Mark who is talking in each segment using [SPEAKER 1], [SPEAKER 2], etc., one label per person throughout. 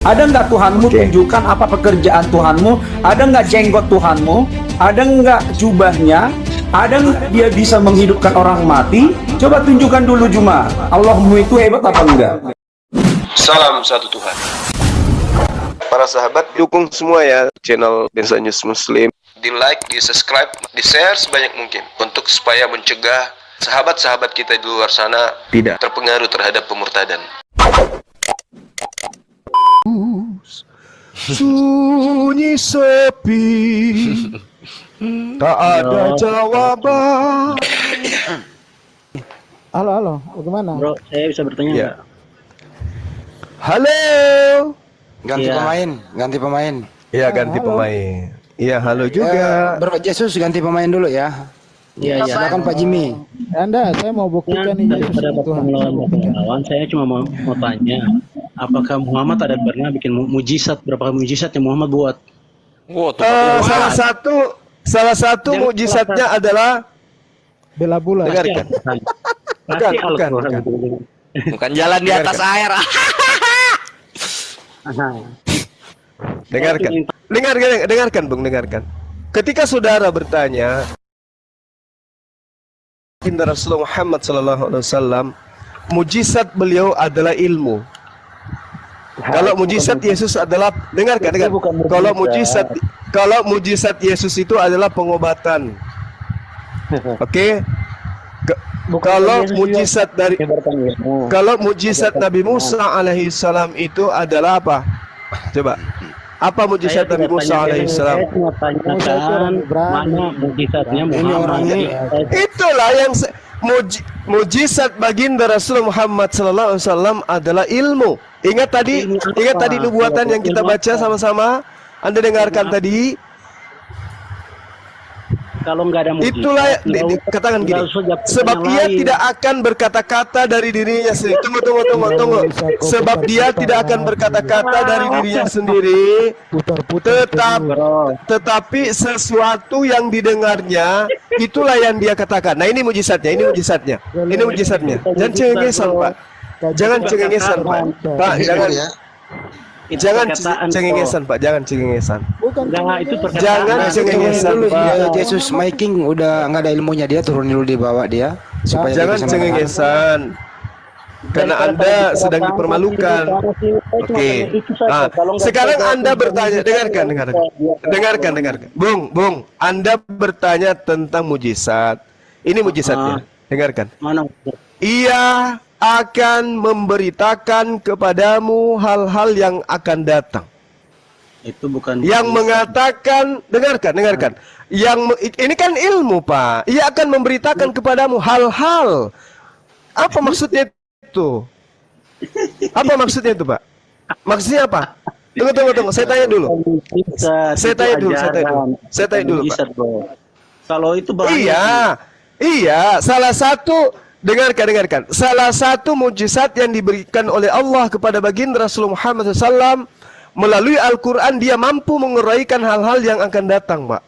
[SPEAKER 1] Ada nggak Tuhanmu tunjukkan apa pekerjaan Tuhanmu? Ada nggak jenggot Tuhanmu? Ada nggak jubahnya? Ada nggak dia bisa menghidupkan orang mati? Coba tunjukkan dulu Juma. Allahmu itu hebat apa enggak?
[SPEAKER 2] Salam satu Tuhan. Para sahabat, dukung semua ya channel Densa News Muslim. Di like, di subscribe, di share sebanyak mungkin untuk supaya mencegah sahabat-sahabat kita di luar sana tidak terpengaruh terhadap pemurtadan.
[SPEAKER 3] Sunyi sepi, tak ada jawaban.
[SPEAKER 4] Halo, bagaimana?
[SPEAKER 5] Bro, saya bisa bertanya nggak?
[SPEAKER 3] Halo.
[SPEAKER 6] Ganti pemain.
[SPEAKER 3] Iya, ganti pemain. Iya, halo juga.
[SPEAKER 6] Bro Jesus ganti pemain dulu ya.
[SPEAKER 5] Iya.
[SPEAKER 6] Silakan Pak Jimmy.
[SPEAKER 4] Anda, saya mau buktikan ini Yesus
[SPEAKER 5] Daripada
[SPEAKER 4] itu Tuhan.
[SPEAKER 5] melawan, saya cuma mau tanya, apakah Muhammad ada pernah bikin mujizat? Berapa mujizat yang Muhammad buat?
[SPEAKER 3] Salah satu mujizatnya adalah
[SPEAKER 4] Bela bulan.
[SPEAKER 3] dengarkan. Bukan.
[SPEAKER 7] Bukan jalan di atas air.
[SPEAKER 3] Dengarkan, Bung, dengarkan. Ketika saudara bertanya, Baginda Rasulullah Muhammad SAW, mujizat beliau adalah ilmu. Kalau mujizat Yesus adalah, dengarkan. Kalau mujizat Yesus itu adalah pengobatan. Oke? Kalau mujizat Nabi Musa alaihissalam itu adalah apa? Coba. Apa mujizat Nabi Musa alaihissalam?
[SPEAKER 5] Saya cuma tanyakan mana mujizatnya Muhammad.
[SPEAKER 3] Itulah yang mujizat baginda Rasulullah Muhammad sallallahu alaihi wasallam adalah ilmu. Ingat tadi nubuatan yang kita baca sama-sama. Anda dengarkan tadi.
[SPEAKER 5] Kalau nggak ada mujizat,
[SPEAKER 3] Itulah katakan gini. Sebab ia tidak akan berkata-kata dari dirinya sendiri. Tunggu. Sebab dia tidak akan berkata-kata dari dirinya sendiri. Tetapi sesuatu yang didengarnya itulah yang dia katakan. Nah, ini mujizatnya. Jangan cengengesan, Pak. Jangan cengengesan, Pak. Jangan cengengesan, Pak. Jangan cengengesan.
[SPEAKER 5] itu
[SPEAKER 3] Jangan cengengesan, Pak.
[SPEAKER 6] Jesus making udah nggak ada ilmunya, dia turunin dulu, dibawa dia supaya
[SPEAKER 3] Jangan
[SPEAKER 6] dia bisa
[SPEAKER 3] cengengesan. Karena Anda sedang dipermalukan. Oke. Nah, sekarang Anda bertanya, dengarkan. Bung, Anda bertanya tentang mujizat. Ini mujizatnya. Dengarkan.
[SPEAKER 5] Mana?
[SPEAKER 3] Ia akan memberitakan kepadamu hal-hal yang akan datang.
[SPEAKER 5] Itu bukan
[SPEAKER 3] Yang mengatakan, dengarkan. Ini kan ilmu, Pak. Ia akan memberitakan kepadamu hal-hal. Apa maksudnya itu? Apa maksudnya itu, Pak? Maksudnya apa? Tunggu. Saya tanya dulu. Saya tanya dulu, Pak.
[SPEAKER 5] Kalau itu
[SPEAKER 3] Iya. Salah satu, dengarkan. Salah satu mujizat yang diberikan oleh Allah kepada baginda Rasulullah Muhammad SAW melalui Al-Quran, dia mampu menguraikan hal-hal yang akan datang, Pak.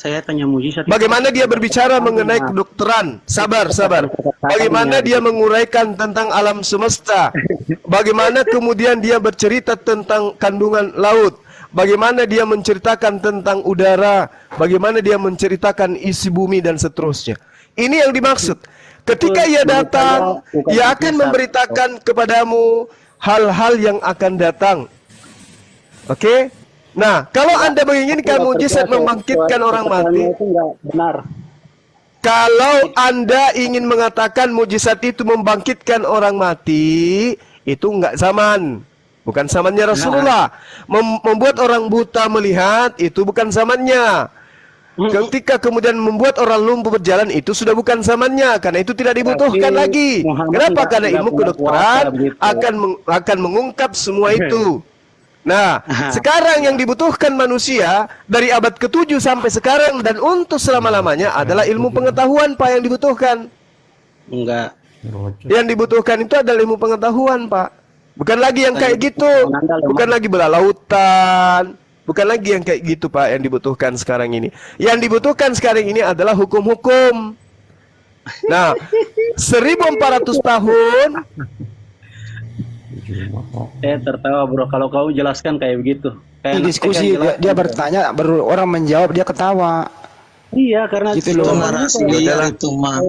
[SPEAKER 5] saya tanya mujizat.
[SPEAKER 3] Bagaimana dia berbicara mengenai kedokteran? Sabar. Bagaimana dia menguraikan tentang alam semesta? Bagaimana kemudian dia bercerita tentang kandungan laut? Bagaimana dia menceritakan tentang udara? Bagaimana dia menceritakan isi bumi dan seterusnya? Ini yang dimaksud. Ketika ia datang, ia akan memberitakan kepadamu hal-hal yang akan datang. Oke? Nah, kalau Anda menginginkan mujizat membangkitkan orang mati,
[SPEAKER 5] itu enggak benar.
[SPEAKER 3] kalau Anda ingin mengatakan mujizat itu membangkitkan orang mati, itu enggak zaman. Bukan zamannya Rasulullah. Membuat orang buta melihat, itu bukan zamannya. Ketika kemudian membuat orang lumpuh berjalan, itu sudah bukan zamannya. Karena itu tidak dibutuhkan lagi. Kenapa? Karena ilmu kedokteran akan mengungkap semua itu. Nah, sekarang yang dibutuhkan manusia dari abad ke-7 sampai sekarang dan untuk selama-lamanya adalah ilmu pengetahuan, Pak, yang dibutuhkan.
[SPEAKER 5] Enggak.
[SPEAKER 3] Yang dibutuhkan itu adalah ilmu pengetahuan, Pak. Bukan lagi yang kayak gitu. Bukan lagi belalautan. Bukan lagi yang kayak gitu, Pak, yang dibutuhkan sekarang ini. Yang dibutuhkan sekarang ini adalah hukum-hukum. Nah, 1400 tahun
[SPEAKER 5] Saya tertawa bro kalau kau jelaskan kayak begitu. Kayak
[SPEAKER 6] Ini diskusi dia bertanya, baru orang menjawab dia ketawa.
[SPEAKER 5] Iya karena
[SPEAKER 6] Gitu loh.
[SPEAKER 7] narasi dia itu mah.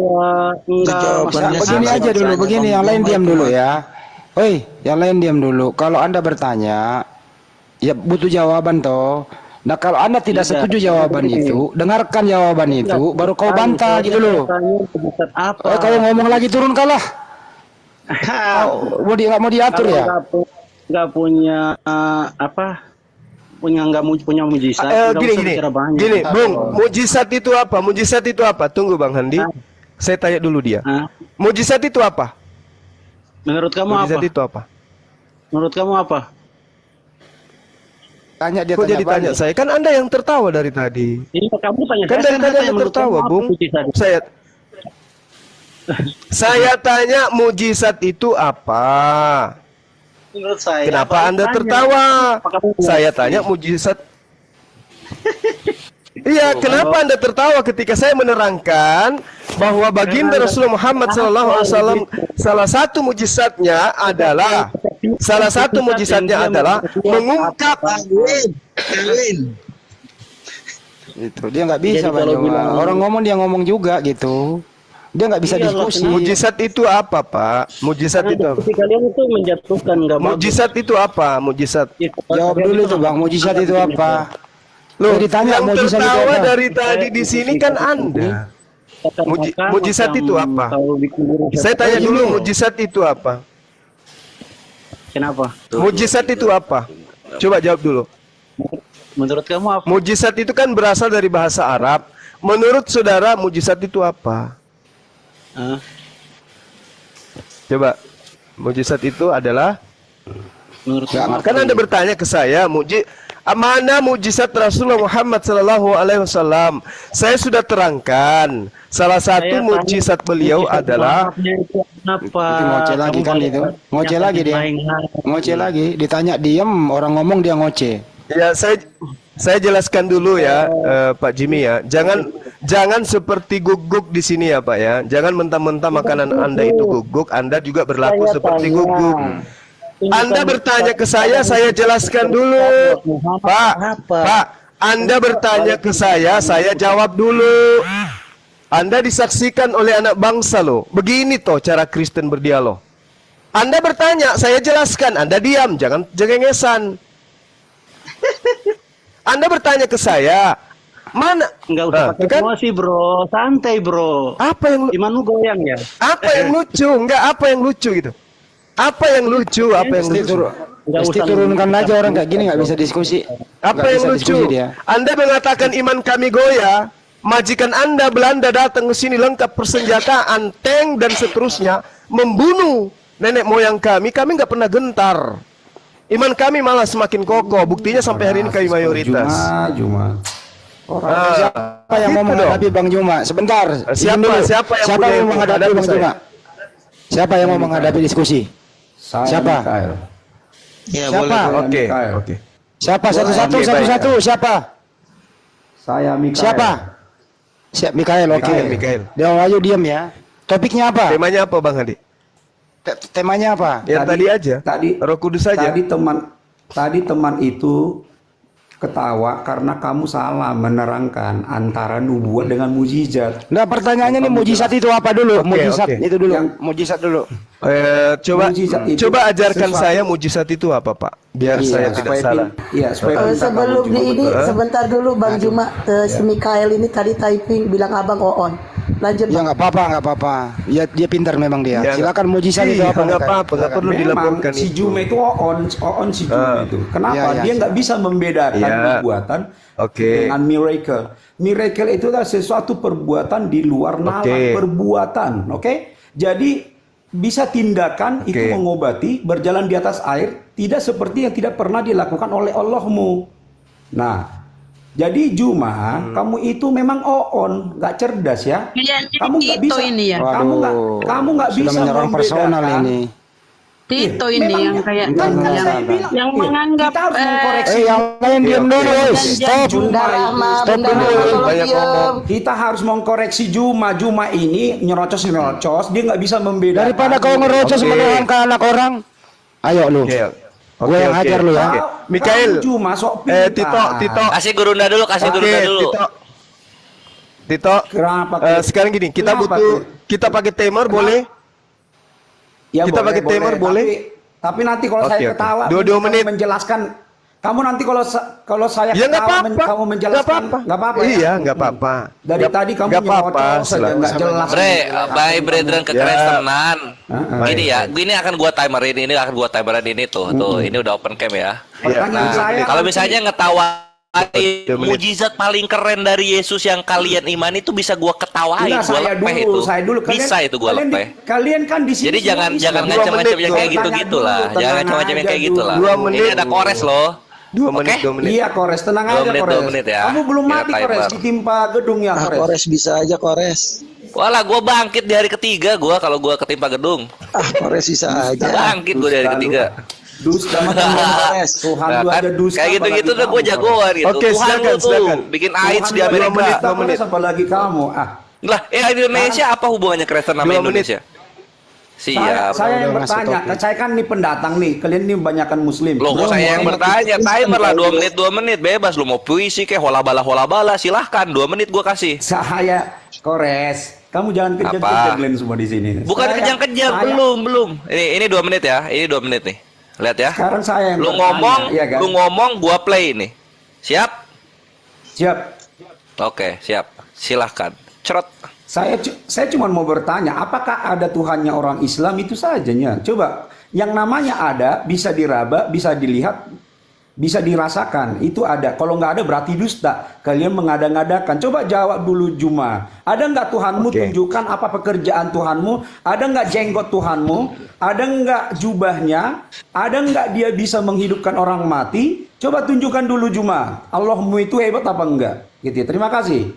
[SPEAKER 6] Nah, begini aja dulu, begini yang lain diam dulu ya. Oi, yang lain diam dulu. Kalau Anda bertanya, ya butuh jawaban toh. Nah, kalau Anda tidak setuju jawaban itu, dengarkan jawaban itu, baru kau bantah gitu loh.
[SPEAKER 5] Apa?
[SPEAKER 6] Kalau ngomong lagi turun kalah. Mau diatur ya?
[SPEAKER 5] Nggak punya nggak punya mujizat.
[SPEAKER 3] Gini, Bung, mujizat itu apa? Mujizat itu apa? Tunggu Bang Handi. Saya tanya dulu dia. Mujizat itu apa?
[SPEAKER 5] Menurut kamu
[SPEAKER 3] Mujizat
[SPEAKER 5] apa?
[SPEAKER 3] itu apa?
[SPEAKER 5] Menurut kamu apa?
[SPEAKER 6] Tanya dia
[SPEAKER 3] Kok jadi tanya
[SPEAKER 6] balik.
[SPEAKER 3] saya? Kan Anda yang tertawa dari tadi.
[SPEAKER 5] Ini kamu tanya
[SPEAKER 3] Kan dari tadi Anda
[SPEAKER 5] menurut
[SPEAKER 3] tertawa,
[SPEAKER 5] kamu apa
[SPEAKER 3] Bung.
[SPEAKER 5] mujizat?
[SPEAKER 3] Saya tanya mujizat itu apa?
[SPEAKER 5] Menurut saya.
[SPEAKER 3] Kenapa
[SPEAKER 5] apa
[SPEAKER 3] Anda
[SPEAKER 5] tanya?
[SPEAKER 3] tertawa?
[SPEAKER 5] Apa kamu
[SPEAKER 3] Saya tanya mujizat. Iya, kenapa Anda tertawa ketika saya menerangkan bahwa baginda Rasulullah Muhammad SAW salah satu mujizatnya adalah mengungkap
[SPEAKER 6] Itu dia nggak bisa
[SPEAKER 5] Jadi
[SPEAKER 6] Bang
[SPEAKER 5] kalau
[SPEAKER 6] Juma.
[SPEAKER 5] bilang-
[SPEAKER 6] Orang ngomong dia ngomong juga gitu. Dia nggak bisa
[SPEAKER 5] Iyalah,
[SPEAKER 6] diskusi.
[SPEAKER 3] mujizat itu apa, Pak? Mujizat itu apa?
[SPEAKER 5] Tapi kalian itu menjatuhkan nggak bagus.
[SPEAKER 3] Mujizat itu apa? Mujizat.
[SPEAKER 6] Jawab dulu itu Bang, mujizat itu apa?
[SPEAKER 3] Loh,
[SPEAKER 6] Saya ditanya
[SPEAKER 3] yang
[SPEAKER 6] mujizat itu
[SPEAKER 3] tertawa
[SPEAKER 6] apa?
[SPEAKER 3] dari tadi di sini kan Anda. Mujizat itu apa? Saya tanya dulu, mujizat itu apa?
[SPEAKER 5] Kenapa?
[SPEAKER 3] Mujizat itu apa? Coba jawab dulu.
[SPEAKER 5] Menurut kamu apa?
[SPEAKER 3] Mujizat itu kan berasal dari bahasa Arab. Menurut saudara, mujizat itu apa?
[SPEAKER 5] Hah?
[SPEAKER 3] Coba. Mujizat itu adalah,
[SPEAKER 5] Menurut kamu apa?
[SPEAKER 3] kan Anda bertanya ke saya, mana mujizat Rasulullah Muhammad sallallahu alaihi wasallam? Saya sudah terangkan. Salah satu
[SPEAKER 5] Saya tanya,
[SPEAKER 3] mujizat beliau
[SPEAKER 5] mujizat
[SPEAKER 3] adalah
[SPEAKER 5] Muhammadnya itu apa?
[SPEAKER 6] Itu ngoceh lagi
[SPEAKER 5] Kamu
[SPEAKER 6] kan
[SPEAKER 5] boleh
[SPEAKER 6] itu.
[SPEAKER 5] tanya
[SPEAKER 6] Ngoceh lagi dia.
[SPEAKER 5] lain-lain.
[SPEAKER 6] Ngoceh lagi, ditanya diem, orang ngomong dia ngoceh.
[SPEAKER 3] ya saya jelaskan dulu ya, Pak Jimmy ya. Jangan seperti guguk di sini ya Pak ya. Jangan mentah-mentah makanan Anda itu guguk, Anda juga berlaku
[SPEAKER 5] Saya
[SPEAKER 3] seperti
[SPEAKER 5] tanya.
[SPEAKER 3] guguk. Anda bertanya ke saya jelaskan dulu. Pak, Anda bertanya ke saya jawab dulu. Anda disaksikan oleh anak bangsa loh. Begini toh cara Kristen berdialog. Anda bertanya, saya jelaskan. Anda diam, jangan jengengesan. Anda bertanya ke saya, mana?
[SPEAKER 5] Enggak usah pakai
[SPEAKER 3] kan?
[SPEAKER 5] emosi bro, santai bro.
[SPEAKER 3] Apa yang
[SPEAKER 5] Imanmu goyang ya?
[SPEAKER 3] apa yang lucu? Enggak, apa yang lucu gitu? Apa yang lucu? Apa yang lucu?
[SPEAKER 6] Pasti turunkan aja orang kayak gini nggak bisa diskusi.
[SPEAKER 3] Apa
[SPEAKER 6] Nggak
[SPEAKER 3] yang
[SPEAKER 6] bisa
[SPEAKER 3] lucu?
[SPEAKER 6] diskusi dia.
[SPEAKER 3] Anda mengatakan iman kami goyah, majikan Anda Belanda datang ke sini lengkap persenjataan, tank dan seterusnya, membunuh nenek moyang kami nggak pernah gentar. Iman kami malah semakin kokoh. Buktinya sampai hari ini kami mayoritas.
[SPEAKER 1] Juma.
[SPEAKER 6] Siapa yang mau
[SPEAKER 3] gitu
[SPEAKER 6] menghadapi Bang Juma? Sebentar.
[SPEAKER 3] Siapa-
[SPEAKER 6] izin dulu.
[SPEAKER 3] siapa yang
[SPEAKER 6] siapa
[SPEAKER 3] punya
[SPEAKER 6] yang mau menghadapi
[SPEAKER 3] menghadapi
[SPEAKER 6] Bang
[SPEAKER 3] saya?
[SPEAKER 6] Juma? Siapa yang mau menghadapi diskusi? Siapa?
[SPEAKER 1] Mikael.
[SPEAKER 7] Ya
[SPEAKER 6] Siapa?
[SPEAKER 7] boleh.
[SPEAKER 3] Oke,
[SPEAKER 1] Mikael.
[SPEAKER 3] oke.
[SPEAKER 6] Siapa? Satu-satu,
[SPEAKER 3] Oke, baik.
[SPEAKER 6] satu-satu. Siapa?
[SPEAKER 1] Saya Mikael.
[SPEAKER 6] Siapa? Siap, Mikael. Oke.
[SPEAKER 3] Mikael.
[SPEAKER 6] Dia ayo diam ya. Topiknya apa?
[SPEAKER 3] Temanya apa Bang Hadi?
[SPEAKER 6] Temanya apa?
[SPEAKER 3] Yang tadi aja.
[SPEAKER 1] Tadi
[SPEAKER 3] Roh Kudus saja.
[SPEAKER 1] Tadi teman itu ketawa karena kamu salah menerangkan antara nubuat dengan mujizat.
[SPEAKER 6] Nah, pertanyaannya nih mujizat itu apa dulu? Mujizat
[SPEAKER 3] oke.
[SPEAKER 6] itu dulu.
[SPEAKER 1] Yang-
[SPEAKER 6] Mujizat dulu.
[SPEAKER 1] Mujizat itu
[SPEAKER 3] Coba ajarkan
[SPEAKER 1] sesuatu-
[SPEAKER 3] saya mujizat itu apa Pak? Biar saya tidak salah.
[SPEAKER 1] Iya, supaya pintar
[SPEAKER 8] Sebelum
[SPEAKER 1] kamu
[SPEAKER 8] di ini
[SPEAKER 1] juga.
[SPEAKER 8] sebentar dulu Bang Juma, si Mikael ini tadi typing bilang Abang Oon. Lanjut
[SPEAKER 6] Ya
[SPEAKER 8] Bang.
[SPEAKER 6] nggak apa-apa, nggak apa-apa. Dia pintar memang dia.
[SPEAKER 3] Ya,
[SPEAKER 6] Silakan mujizat itu
[SPEAKER 3] iya,
[SPEAKER 6] apa?
[SPEAKER 3] nggak apa-apa, nggak perlu
[SPEAKER 1] Memang
[SPEAKER 3] dilaporkan
[SPEAKER 1] si
[SPEAKER 3] itu.
[SPEAKER 1] Juma itu on si Juma itu. Kenapa?
[SPEAKER 6] Iya, iya.
[SPEAKER 1] Dia nggak bisa membedakan
[SPEAKER 3] Iya.
[SPEAKER 1] perbuatan
[SPEAKER 3] Oke.
[SPEAKER 1] dengan miracle. Miracle itu adalah sesuatu perbuatan di luar nalar
[SPEAKER 3] Oke.
[SPEAKER 1] perbuatan. Oke? Jadi bisa tindakan itu
[SPEAKER 3] Oke.
[SPEAKER 1] mengobati, berjalan di atas air, tidak seperti yang tidak pernah dilakukan oleh Allahmu. Nah, jadi Juma, kamu itu memang oon, nggak cerdas ya. Kamu nggak bisa.
[SPEAKER 9] ini ya.
[SPEAKER 1] Kamu nggak
[SPEAKER 6] sudah
[SPEAKER 1] bisa
[SPEAKER 6] menyerang personal
[SPEAKER 1] membedakan.
[SPEAKER 6] ini.
[SPEAKER 9] Tito ini yang kayak
[SPEAKER 1] Kan
[SPEAKER 9] yang,
[SPEAKER 1] saya bilang,
[SPEAKER 9] yang
[SPEAKER 1] iya,
[SPEAKER 9] menganggap
[SPEAKER 1] kita harus mengkoreksi.
[SPEAKER 6] yang lain diam dulu,
[SPEAKER 3] oke.
[SPEAKER 6] stop.
[SPEAKER 8] Bunda Rahma,
[SPEAKER 6] Stop
[SPEAKER 8] Bunda
[SPEAKER 6] dulu,
[SPEAKER 8] Rahma, tolong
[SPEAKER 3] banyak
[SPEAKER 8] diam.
[SPEAKER 3] ngomong.
[SPEAKER 1] Kita harus mengkoreksi Juma ini nyerocos, dia nggak bisa membedakan.
[SPEAKER 6] Daripada kau ngerocos
[SPEAKER 3] Oke.
[SPEAKER 6] menuhankan anak orang, Ayo lu. Gue yang hajar lu ya.
[SPEAKER 3] Mikael.
[SPEAKER 1] Cuma sok
[SPEAKER 3] Tito.
[SPEAKER 10] Kasih Gurunda dulu, kasih Gurunda dulu.
[SPEAKER 3] Tito. Sekarang gini, kita butuh, kita pakai timer boleh?
[SPEAKER 1] Ya,
[SPEAKER 3] kita pakai timer boleh?
[SPEAKER 1] Tapi nanti kalau saya ketawa,
[SPEAKER 3] 2 menit
[SPEAKER 1] menjelaskan. Kamu nanti kalau saya
[SPEAKER 3] ya,
[SPEAKER 1] ketawa, kamu menjelaskan, nggak apa-apa.
[SPEAKER 3] Iya, nggak apa-apa.
[SPEAKER 1] Dari tadi kamu nyocok saja, nggak jelas.
[SPEAKER 10] Bye brethren kekerasan. Gini ya, ini akan gua timerin, ini tuh, ini udah open cam ya. Kalau misalnya ngetawain mujizat paling keren dari Yesus yang kalian imani itu bisa gua ketawain, gua lepeh itu. Bisa itu gua lepeh.
[SPEAKER 1] Kalian kan di sini.
[SPEAKER 10] Jadi jangan ngacem-ngacem yang kayak gitu-gitu lah. Jangan ngacem-ngacem yang kayak gitu lah. Ini ada kores loh.
[SPEAKER 3] 2 menit.
[SPEAKER 1] Iya, Kores, tenang aja, Kores.
[SPEAKER 10] 2 menit ya.
[SPEAKER 1] Kamu belum mati, Kores, ditimpa gedung ya, Kores.
[SPEAKER 7] Kores bisa aja, Kores.
[SPEAKER 10] Walah, gua bangkit di hari ketiga kalau gua ketimpa gedung.
[SPEAKER 7] Kores bisa aja.
[SPEAKER 10] Bangkit gua di hari ketiga.
[SPEAKER 1] Dusta Kores. Tuhan lu aja dusta.
[SPEAKER 10] Kayak gitu-gitu tuh gua jagoan gitu.
[SPEAKER 3] Oke,
[SPEAKER 10] Tuhan lu tuh bikin AIDS di Amerika.
[SPEAKER 1] 2 menit apalagi kamu.
[SPEAKER 10] Lah, Indonesia apa hubungannya Kristen sama Indonesia? Siap.
[SPEAKER 1] Saya yang bertanya, saya kan nih pendatang nih, kalian nih kebanyakan muslim.
[SPEAKER 10] Loh, kok saya yang bertanya, timer lah 2 menit bebas, lu mau puisi kayak hola bala silahkan 2 menit gua kasih.
[SPEAKER 1] Saya Kores, kamu jangan kejam-kejam kalian semua di sini.
[SPEAKER 10] Bukan kejam-kejam, belum. Ini 2 menit ya, ini 2 menit nih. Lihat ya.
[SPEAKER 1] Sekarang saya yang
[SPEAKER 10] lu
[SPEAKER 1] bertanya,
[SPEAKER 10] ngomong, gua play nih. Siap?
[SPEAKER 1] Siap.
[SPEAKER 10] Oke, siap. Silahkan. Cerot.
[SPEAKER 1] Saya cuma mau bertanya, apakah ada Tuhannya orang Islam itu sajanya? Coba, yang namanya ada, bisa diraba, bisa dilihat, bisa dirasakan. Itu ada. Kalau nggak ada berarti dusta. Kalian mengada-ngadakan. Coba jawab dulu Juma. Ada nggak Tuhanmu tunjukkan apa pekerjaan Tuhanmu? Ada nggak jenggot Tuhanmu? Ada nggak jubahnya? Ada nggak dia bisa menghidupkan orang mati? Coba tunjukkan dulu Juma. Allahmu itu hebat apa enggak? Gitu. Terima kasih.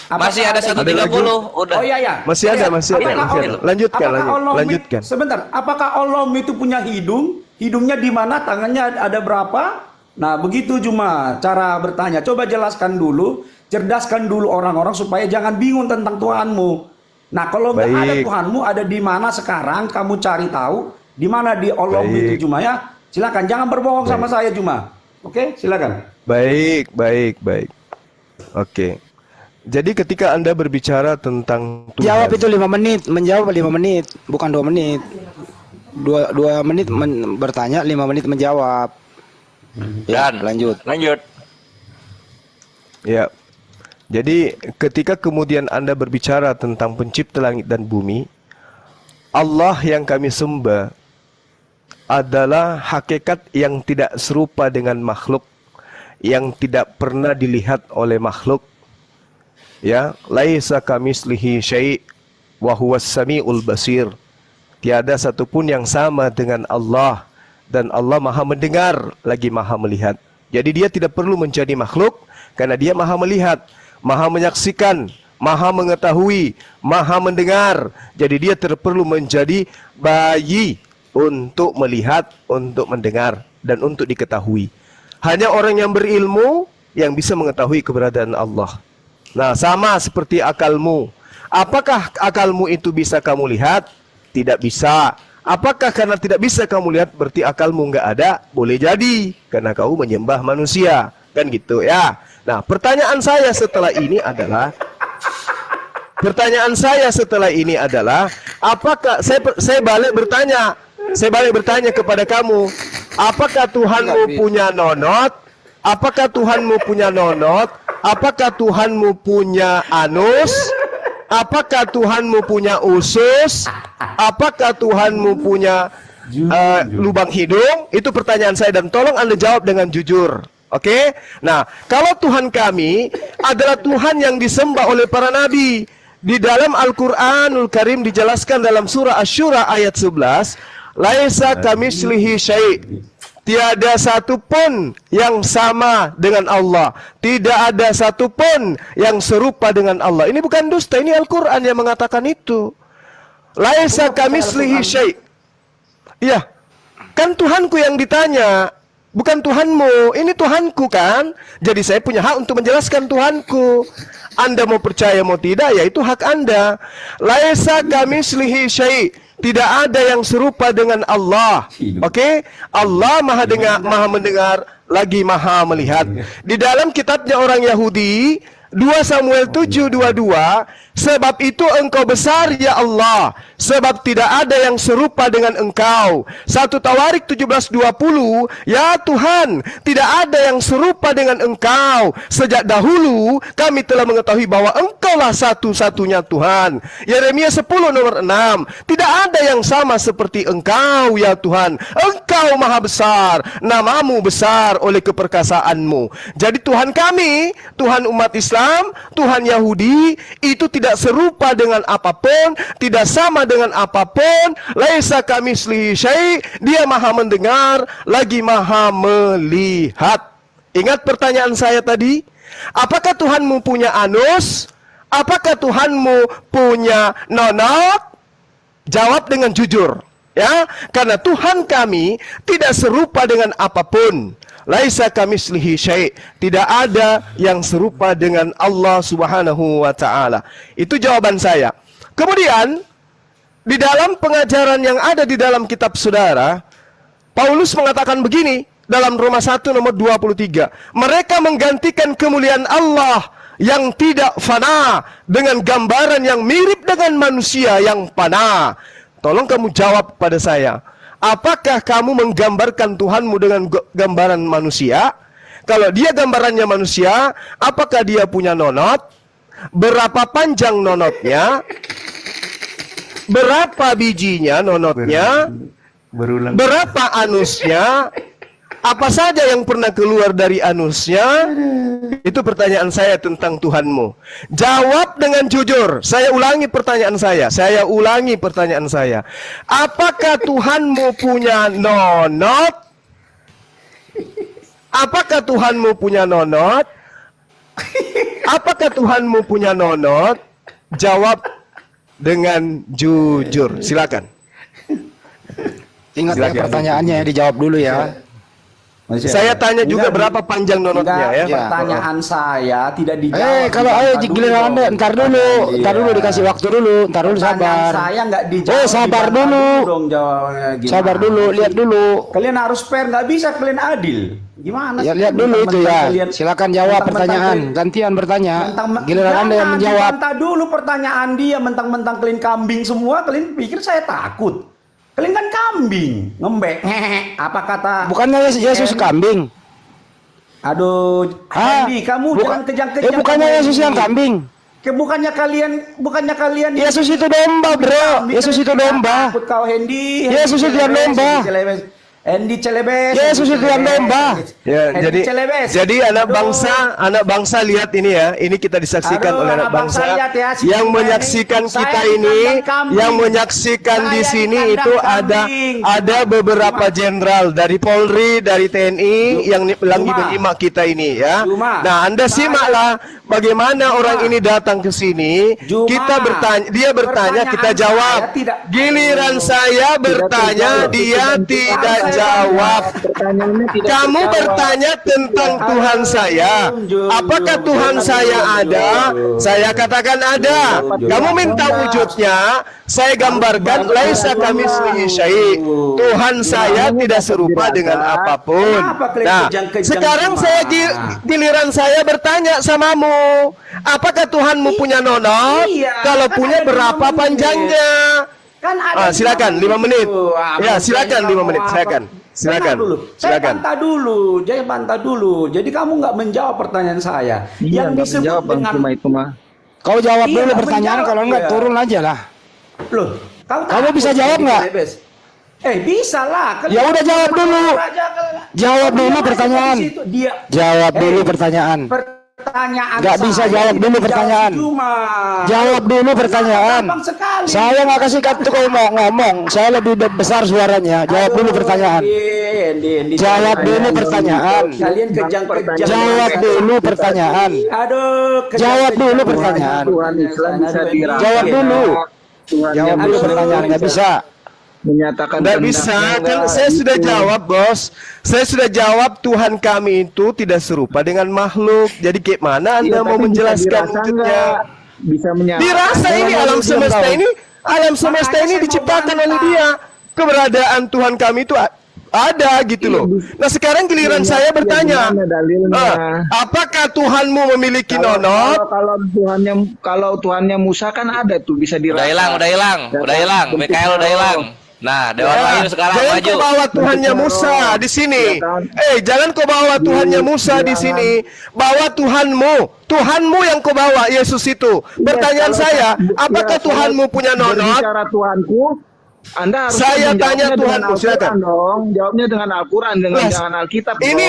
[SPEAKER 10] Masih ada 130. Udah.
[SPEAKER 1] Oh iya.
[SPEAKER 3] Masih ada. Lanjutkan.
[SPEAKER 1] Sebentar. Apakah Allah itu punya hidung? Hidungnya di mana? Tangannya ada berapa? Nah, begitu cuma cara bertanya. Coba jelaskan dulu, cerdaskan dulu orang-orang supaya jangan bingung tentang Tuhanmu. Nah, kalau nggak ada Tuhanmu, ada di mana sekarang? Kamu cari tahu di mana di Allah itu Juma ya. Silakan, jangan berbohong sama saya Juma. Oke, silakan.
[SPEAKER 3] Baik. Oke. Jadi ketika Anda berbicara tentang Tuhan,
[SPEAKER 6] jawab itu 5 menit, menjawab 5 menit, bukan 2 menit. 2 menit bertanya, 5 menit menjawab. Ya, lanjut.
[SPEAKER 3] Ya. Jadi ketika kemudian Anda berbicara tentang pencipta langit dan bumi, Allah yang kami sembah adalah hakikat yang tidak serupa dengan makhluk, yang tidak pernah dilihat oleh makhluk. Ya, laisa kamitslihi syai' wa huwas samiul basir. Tiada satupun yang sama dengan Allah, dan Allah Maha mendengar lagi Maha melihat. Jadi dia tidak perlu menjadi makhluk karena dia Maha melihat, Maha menyaksikan, Maha mengetahui, Maha mendengar. Jadi dia tidak perlu menjadi bayi untuk melihat, untuk mendengar, dan untuk diketahui. Hanya orang yang berilmu yang bisa mengetahui keberadaan Allah. Nah, sama seperti akalmu. Apakah akalmu itu bisa kamu lihat? Tidak bisa. Apakah karena tidak bisa kamu lihat berarti akalmu nggak ada? Boleh jadi, karena kau menyembah manusia. Kan gitu ya. Nah, pertanyaan saya setelah ini adalah, apakah saya balik bertanya kepada kamu, apakah Tuhanmu punya nonot? Apakah Tuhanmu punya nonot? Apakah Tuhanmu punya anus? Apakah Tuhanmu punya usus? Apakah Tuhanmu punya lubang hidung? Itu pertanyaan saya dan tolong Anda jawab dengan jujur. Oke? Nah, kalau Tuhan kami adalah Tuhan yang disembah oleh para nabi. Di dalam Al-Qur'anul Karim dijelaskan dalam surah Asy-Syura ayat 11, laisa kamitslihi syai'. Tiada satupun yang sama dengan Allah. Tidak ada satupun yang serupa dengan Allah. Ini bukan dusta, ini Al-Quran yang mengatakan itu. Laisa kamitslihi syai'. Iya, kan Tuhanku yang ditanya, bukan Tuhanmu. Ini Tuhanku kan. Jadi saya punya hak untuk menjelaskan Tuhanku. Anda mau percaya mau tidak, ya itu hak Anda. Laisa kamitslihi syai'. tidak ada yang serupa dengan Allah. Oke? Allah Maha dengar, Maha mendengar, lagi Maha melihat. Di dalam kitabnya orang Yahudi 2 Samuel 7:22, sebab itu engkau besar ya Allah, sebab tidak ada yang serupa dengan engkau. 1 Tawarik 17:20, ya Tuhan, tidak ada yang serupa dengan engkau. Sejak dahulu kami telah mengetahui bahwa engkaulah satu-satunya Tuhan. Yeremia 10:6, tidak ada yang sama seperti engkau ya Tuhan. Engkau maha besar, namamu besar oleh keperkasaanmu. Jadi Tuhan kami, Tuhan umat Islam, Tuhan Yahudi itu tidak serupa dengan apapun, tidak sama dengan apapun. Laisa kamitslihi syai', dia maha mendengar lagi maha melihat. Ingat pertanyaan saya tadi? Apakah Tuhanmu punya anus? Apakah Tuhanmu punya nonot? Jawab dengan jujur, ya, karena Tuhan kami tidak serupa dengan apapun. Laisa kamitslihi syai', tidak ada yang serupa dengan Allah Subhanahu wa taala. Itu jawaban saya. Kemudian di dalam pengajaran yang ada di dalam kitab saudara, Paulus mengatakan begini dalam Roma 1 nomor 23. Mereka menggantikan kemuliaan Allah yang tidak fana dengan gambaran yang mirip dengan manusia yang fana. Tolong kamu jawab pada saya. Apakah kamu menggambarkan Tuhanmu dengan gambaran manusia? Kalau dia gambarannya manusia, apakah dia punya nonot? Berapa panjang nonotnya? Berapa bijinya nonotnya? Berapa anusnya? Apa saja yang pernah keluar dari anusnya? Itu pertanyaan saya tentang Tuhanmu. Jawab dengan jujur. Saya ulangi pertanyaan saya. Apakah Tuhanmu punya nonot? Apakah Tuhanmu punya nonot? Apakah Tuhanmu punya nonot? Jawab dengan jujur. Silakan.
[SPEAKER 6] Ingat ya pertanyaannya, dijawab dulu ya.
[SPEAKER 3] Saya tanya juga berapa panjang nonotnya ya.
[SPEAKER 1] Pertanyaan saya tidak dijawab.
[SPEAKER 6] Kalau giliran Anda, ntar dulu dikasih waktu dulu, sabar.
[SPEAKER 1] Saya nggak dijawab.
[SPEAKER 6] Sabar dulu. Sabar dulu, lihat dulu.
[SPEAKER 1] Kalian harus fair, nggak bisa kalian adil. Gimana?
[SPEAKER 6] Ya lihat dulu itu ya. Silakan jawab pertanyaan. Gantian bertanya. Giliran Anda yang menjawab.
[SPEAKER 1] Bantah dulu pertanyaan dia, mentang-mentang kalian kambing semua, kalian pikir saya takut. Kalian kan kambing, ngembek, apa kata?
[SPEAKER 6] Bukannya Yesus kambing?
[SPEAKER 1] Aduh, Andi, kamu jangan kejang-kejang.
[SPEAKER 6] Bukannya Yesus yang kambing?
[SPEAKER 1] Bukannya kalian.
[SPEAKER 6] Yesus itu domba, bro. Yesus itu domba.
[SPEAKER 1] Takut kau, Hendy.
[SPEAKER 6] Yesus itu yang domba.
[SPEAKER 1] Hendy Celebes.
[SPEAKER 6] Yesus itu yang domba.
[SPEAKER 3] Ya, jadi anak bangsa lihat ini ya. Ini kita disaksikan oleh anak bangsa yang menyaksikan kita ini, yang menyaksikan di sini itu ada beberapa jenderal dari Polri, dari TNI yang lagi menyimak kita ini ya. Nah, Anda simaklah bagaimana orang ini datang ke sini. Kita bertanya, dia bertanya, kita jawab. Giliran saya bertanya, dia tidak jawab. Kamu bertanya tentang Tuhan saya. Apakah Tuhan saya ada? Saya katakan ada. Kamu minta wujudnya, saya gambarkan. Laisa kamitslihi syai'. Tuhan saya tidak serupa dengan apapun. Nah, sekarang giliran saya bertanya samamu. Apakah Tuhanmu punya nonot? Kalau punya, berapa panjangnya?
[SPEAKER 1] Kan ada
[SPEAKER 3] silakan 5 menit. Ya, silakan 5 menit. Silakan.
[SPEAKER 1] Saya bantah dulu. Jadi kamu nggak menjawab pertanyaan saya. Yang disebut dengan
[SPEAKER 6] Kau jawab dulu pertanyaan, kalau enggak turun aja lah.
[SPEAKER 1] Loh,
[SPEAKER 6] kamu bisa jawab nggak?
[SPEAKER 1] Bisa lah.
[SPEAKER 6] Ya udah jawab dulu. Jawab dulu pertanyaan. Jawab dulu pertanyaan. Nggak bisa jawab dulu pertanyaan. Jawab dulu pertanyaan. Saya nggak kasih kartu kau mau ngomong. Saya lebih besar suaranya. Jawab dulu pertanyaan. Jawab dulu pertanyaan.
[SPEAKER 1] Kalian kejang-kejang.
[SPEAKER 6] Jawab dulu pertanyaan. Jawab dulu pertanyaan. Jawab dulu. Jawab dulu pertanyaan. Nggak bisa.
[SPEAKER 7] Menyatakan
[SPEAKER 3] tidak bisa, kan saya sudah jawab, bos. Saya sudah jawab, Tuhan kami itu tidak serupa dengan makhluk. Jadi kayak mana Anda mau menjelaskan wujudnya?
[SPEAKER 11] bisa menyala.
[SPEAKER 3] Dirasa ini alam semesta ini diciptakan oleh Dia. Keberadaan Tuhan kami itu ada gitu loh. Nah sekarang giliran saya bertanya, apakah Tuhanmu memiliki nonot?
[SPEAKER 11] Kalau Tuhannya Musa kan ada tuh bisa dirasa.
[SPEAKER 10] Udah hilang. Mikael udah hilang. Nah, Dewan Wahyu sekarang
[SPEAKER 3] jangan
[SPEAKER 10] maju.
[SPEAKER 3] kau bawa Tuhannya Musa di sini. Jangan kau bawa Tuhannya Musa di sini. Bawa Tuhanmu yang kau bawa, Yesus itu. Pertanyaan saya, apakah Tuhanmu punya nonot?
[SPEAKER 11] Berbicara Tuhanku, Anda harus
[SPEAKER 3] saya tanya Tuhanmu, silakan
[SPEAKER 11] dong. Jawabnya dengan Al-Quran, dengan Alkitab.
[SPEAKER 3] Ini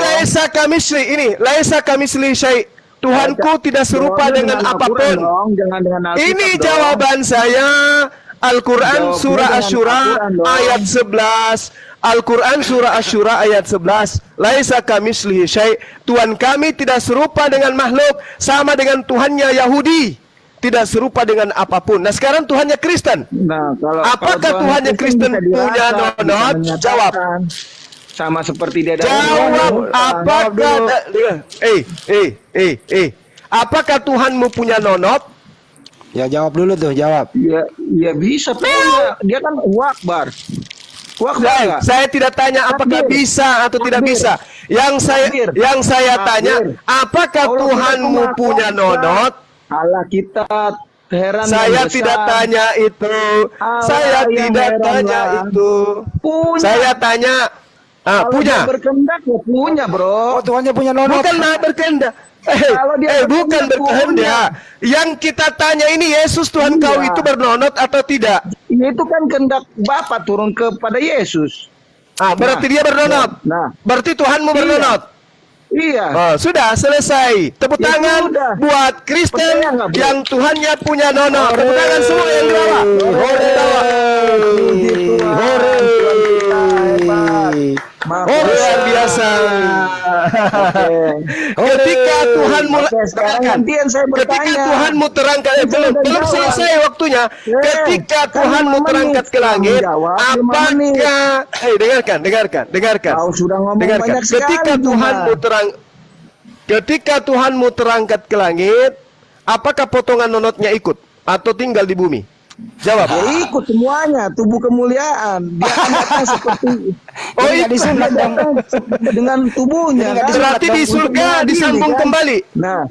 [SPEAKER 3] laisa kamisli syai'. Tuhanku tidak serupa dengan apapun. Ini jawaban saya. Al-Quran surah Asy-Syura ayat 11. Al-Quran surah Asy-Syura ayat 11. Laisa kamislihi syai'. Tuhan kami tidak serupa dengan makhluk, sama dengan Tuhannya Yahudi. Tidak serupa dengan apapun. Nah, sekarang Tuhannya Kristen. Apakah Tuhannya Kristen punya nonot? Jawab.
[SPEAKER 11] Sama seperti dia
[SPEAKER 3] jawab. Apakah apakah Tuhanmu punya nonot?
[SPEAKER 6] Ya jawab dulu tuh, jawab.
[SPEAKER 11] Ya bisa punya. Dia kan wakbar.
[SPEAKER 3] Saya tidak tanya apakah bisa atau tidak bisa. Yang saya tanya, apakah Tuhanmu punya nonot?
[SPEAKER 11] Allah kita heran.
[SPEAKER 3] Saya tidak tanya itu. Saya tidak tanya itu. Saya tanya, punya.
[SPEAKER 11] Berkehendak ya punya, bro.
[SPEAKER 6] Oh, Tuhannya punya nonot.
[SPEAKER 3] Bukan berkehendak. Bukan berkehendak. Yang kita tanya ini, Yesus Tuhan kau itu bernonot atau tidak?
[SPEAKER 11] Itu kan kehendak Bapa turun kepada Yesus.
[SPEAKER 3] Berarti dia bernonot. Berarti Tuhanmu bernonot.
[SPEAKER 11] Iya.
[SPEAKER 3] Sudah selesai. Tepuk tangan buat Kristen yang Tuhannya punya nonot. Tepuk tangan semua yang di bawah. Luar biasa. Ketika Tuhanmu terangkat, belum selesai waktunya. Ketika Tuhanmu terangkat ke langit, apakah? Dengarkan. Ketika Tuhanmu terangkat ke langit, apakah potongan nonotnya ikut atau tinggal di bumi? Jawab.
[SPEAKER 11] Ya, ikut semuanya, tubuh kemuliaan. Dia akan datang seperti dengan tubuhnya.
[SPEAKER 3] Berarti di surga disambung kembali.
[SPEAKER 11] Nah,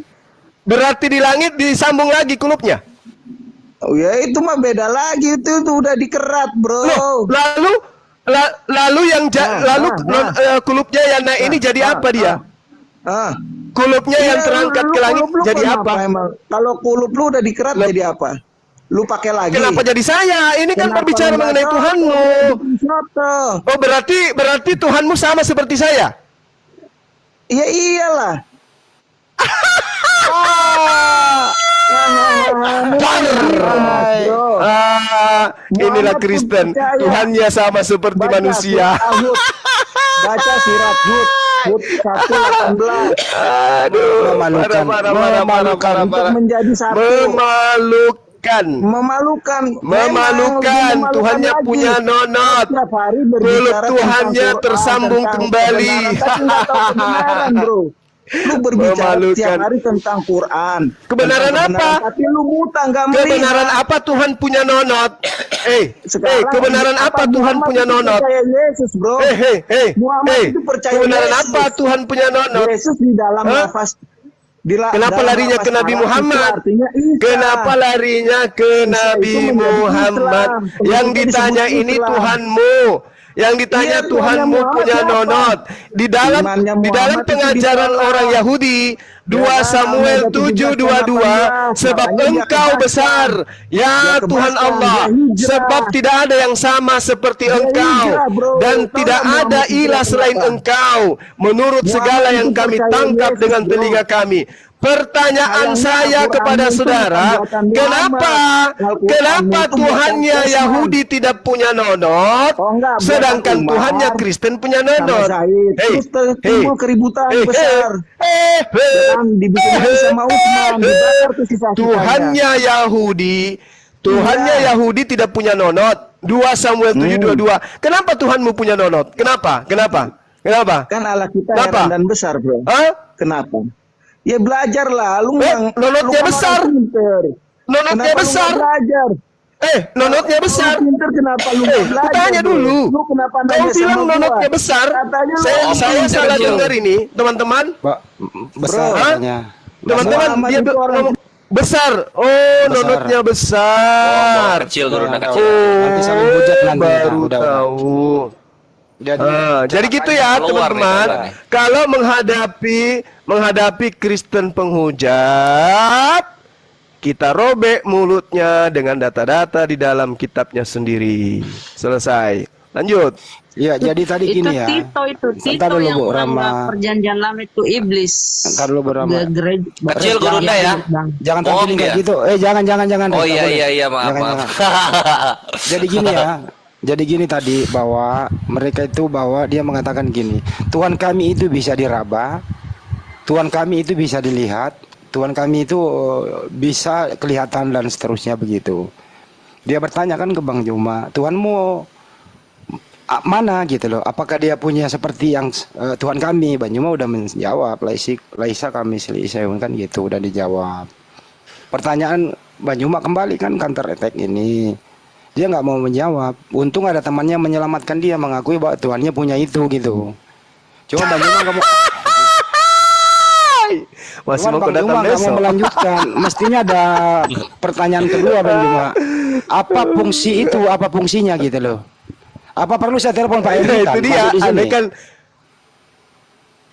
[SPEAKER 3] berarti di langit disambung lagi kulupnya.
[SPEAKER 11] Oh ya, itu mah beda lagi, itu udah dikerat, bro.
[SPEAKER 3] Lalu yang kulupnya yang naik ini jadi apa dia? Kulupnya yang terangkat ke langit jadi apa?
[SPEAKER 11] Kalau kulup lu udah dikerat jadi apa? Lu pakai lagi.
[SPEAKER 3] Kenapa jadi saya? Ini kan berbicara mengenai Tuhanmu. Oh, berarti Tuhanmu sama seperti saya?
[SPEAKER 11] Ya iyalah.
[SPEAKER 3] Inilah Kristen. Tuhannya sama seperti manusia.
[SPEAKER 11] Baca surat Hud 1:18.
[SPEAKER 3] Aduh, memalukan.
[SPEAKER 11] Menjadi satu.
[SPEAKER 3] Memalukan. Tuhannya punya nonot. Mulut Tuhannya tersambung kembali.
[SPEAKER 11] Lu berbicara tiap hari tentang Quran.
[SPEAKER 3] Kebenaran apa?
[SPEAKER 11] Tapi lu buta, nggak melihat.
[SPEAKER 3] Kebenaran apa Tuhan punya nonot? Kebenaran apa Tuhan punya nonot?
[SPEAKER 11] Yesus, bro. Muhammad itu percaya
[SPEAKER 3] kebenaran
[SPEAKER 11] Yesus.
[SPEAKER 3] apa Tuhan punya nonot?
[SPEAKER 11] Yesus di dalam nafas.
[SPEAKER 3] Kenapa larinya ke Nabi Muhammad? Kenapa larinya ke Nabi Muhammad? Yang ditanya ini Tuhanmu. Yang ditanya Tuhanmu punya nonot. Di dalam pengajaran orang Yahudi 2 Samuel 7:22, sebab Engkau besar, ya Tuhan Allah, sebab tidak ada yang sama seperti Engkau, dan tidak ada ilah selain Engkau, menurut segala yang kami tangkap dengan telinga kami. Pertanyaan saya kepada saudara, kenapa Tuhannya Yahudi tidak punya nonot, sedangkan Tuhannya Kristen punya nonot?
[SPEAKER 11] Keributan besar.
[SPEAKER 3] Tuhannya Yahudi tidak punya nonot. 2 Samuel 7:22. Kenapa Tuhanmu punya nonot? Kenapa?
[SPEAKER 11] Kan Allah kita heran dan besar, bro. Kenapa? Ya belajarlah, lu
[SPEAKER 3] nonotnya besar. nonotnya
[SPEAKER 11] Kenapa lu
[SPEAKER 3] besar.
[SPEAKER 11] nggak belajar?
[SPEAKER 3] Nonotnya besar.
[SPEAKER 11] Lu pinter kenapa lu nggak belajar?
[SPEAKER 3] Tanya
[SPEAKER 11] bro?
[SPEAKER 3] dulu.
[SPEAKER 11] Lu kenapa
[SPEAKER 3] Kau
[SPEAKER 11] nanya
[SPEAKER 3] bilang
[SPEAKER 11] sama
[SPEAKER 3] nonotnya
[SPEAKER 11] gua?
[SPEAKER 3] besar.
[SPEAKER 11] Katanya lu
[SPEAKER 3] Saya
[SPEAKER 11] pinter,
[SPEAKER 3] salah
[SPEAKER 11] bro.
[SPEAKER 3] dengar ini, teman-teman.
[SPEAKER 6] Besar
[SPEAKER 3] Hah?
[SPEAKER 6] katanya.
[SPEAKER 3] Teman-teman,
[SPEAKER 11] Muhammad
[SPEAKER 3] dia
[SPEAKER 11] itu orang
[SPEAKER 3] ngomong besar. Oh, nonotnya besar.
[SPEAKER 10] Kecil corona kecil.
[SPEAKER 6] Nanti saling hujat nanti.
[SPEAKER 3] Baru
[SPEAKER 6] Udah.
[SPEAKER 3] tahu.
[SPEAKER 6] Jadi,
[SPEAKER 3] Jadi gitu ya
[SPEAKER 10] Keluar nih,
[SPEAKER 3] teman-teman.
[SPEAKER 10] keluar nih.
[SPEAKER 3] Kalau menghadapi Kristen penghujat, kita robek mulutnya dengan data-data di dalam kitabnya sendiri. Selesai. Lanjut.
[SPEAKER 6] ya jadi tadi
[SPEAKER 9] Itu
[SPEAKER 6] gini ya.
[SPEAKER 9] Tito
[SPEAKER 6] dulu,
[SPEAKER 9] yang
[SPEAKER 6] Bu,
[SPEAKER 9] menganggap
[SPEAKER 6] Rama.
[SPEAKER 9] perjanjian lama itu iblis.
[SPEAKER 6] Ntar dulu, Bu, Rama.
[SPEAKER 10] Kecil Gurunda ya.
[SPEAKER 6] Jangan
[SPEAKER 10] Bohong
[SPEAKER 6] tampilin kayak
[SPEAKER 10] dia.
[SPEAKER 6] gitu. Jangan.
[SPEAKER 10] Oh
[SPEAKER 6] Nggak boleh.
[SPEAKER 10] iya maaf
[SPEAKER 6] Jangan,
[SPEAKER 10] maaf.
[SPEAKER 6] jangan. Jadi gini ya. Jadi gini tadi bahwa mereka itu bahwa dia mengatakan gini, Tuhan kami itu bisa diraba, Tuhan kami itu bisa dilihat, Tuhan kami itu bisa kelihatan dan seterusnya begitu. Dia bertanya kan ke Bang Juma, Tuhanmu mana gitu loh? Apakah dia punya seperti yang Tuhan kami? Bang Juma udah menjawab, Laisa kami seliseun kan gitu, udah dijawab. Pertanyaan Bang Juma kembali kan counter attack ini. Dia nggak mau menjawab. Untung ada temannya menyelamatkan dia, mengakui bahwa Tuhannya punya itu gitu. Cuma Bang Juma nggak mau.
[SPEAKER 3] Masih mau
[SPEAKER 6] Bang
[SPEAKER 3] datang
[SPEAKER 6] Juma nggak mau
[SPEAKER 3] besok.
[SPEAKER 6] melanjutkan. Mestinya ada pertanyaan kedua Bang Juma. Apa fungsi itu? Apa fungsinya gitu loh? Apa perlu saya telepon Pak Edi?
[SPEAKER 3] Itu dia.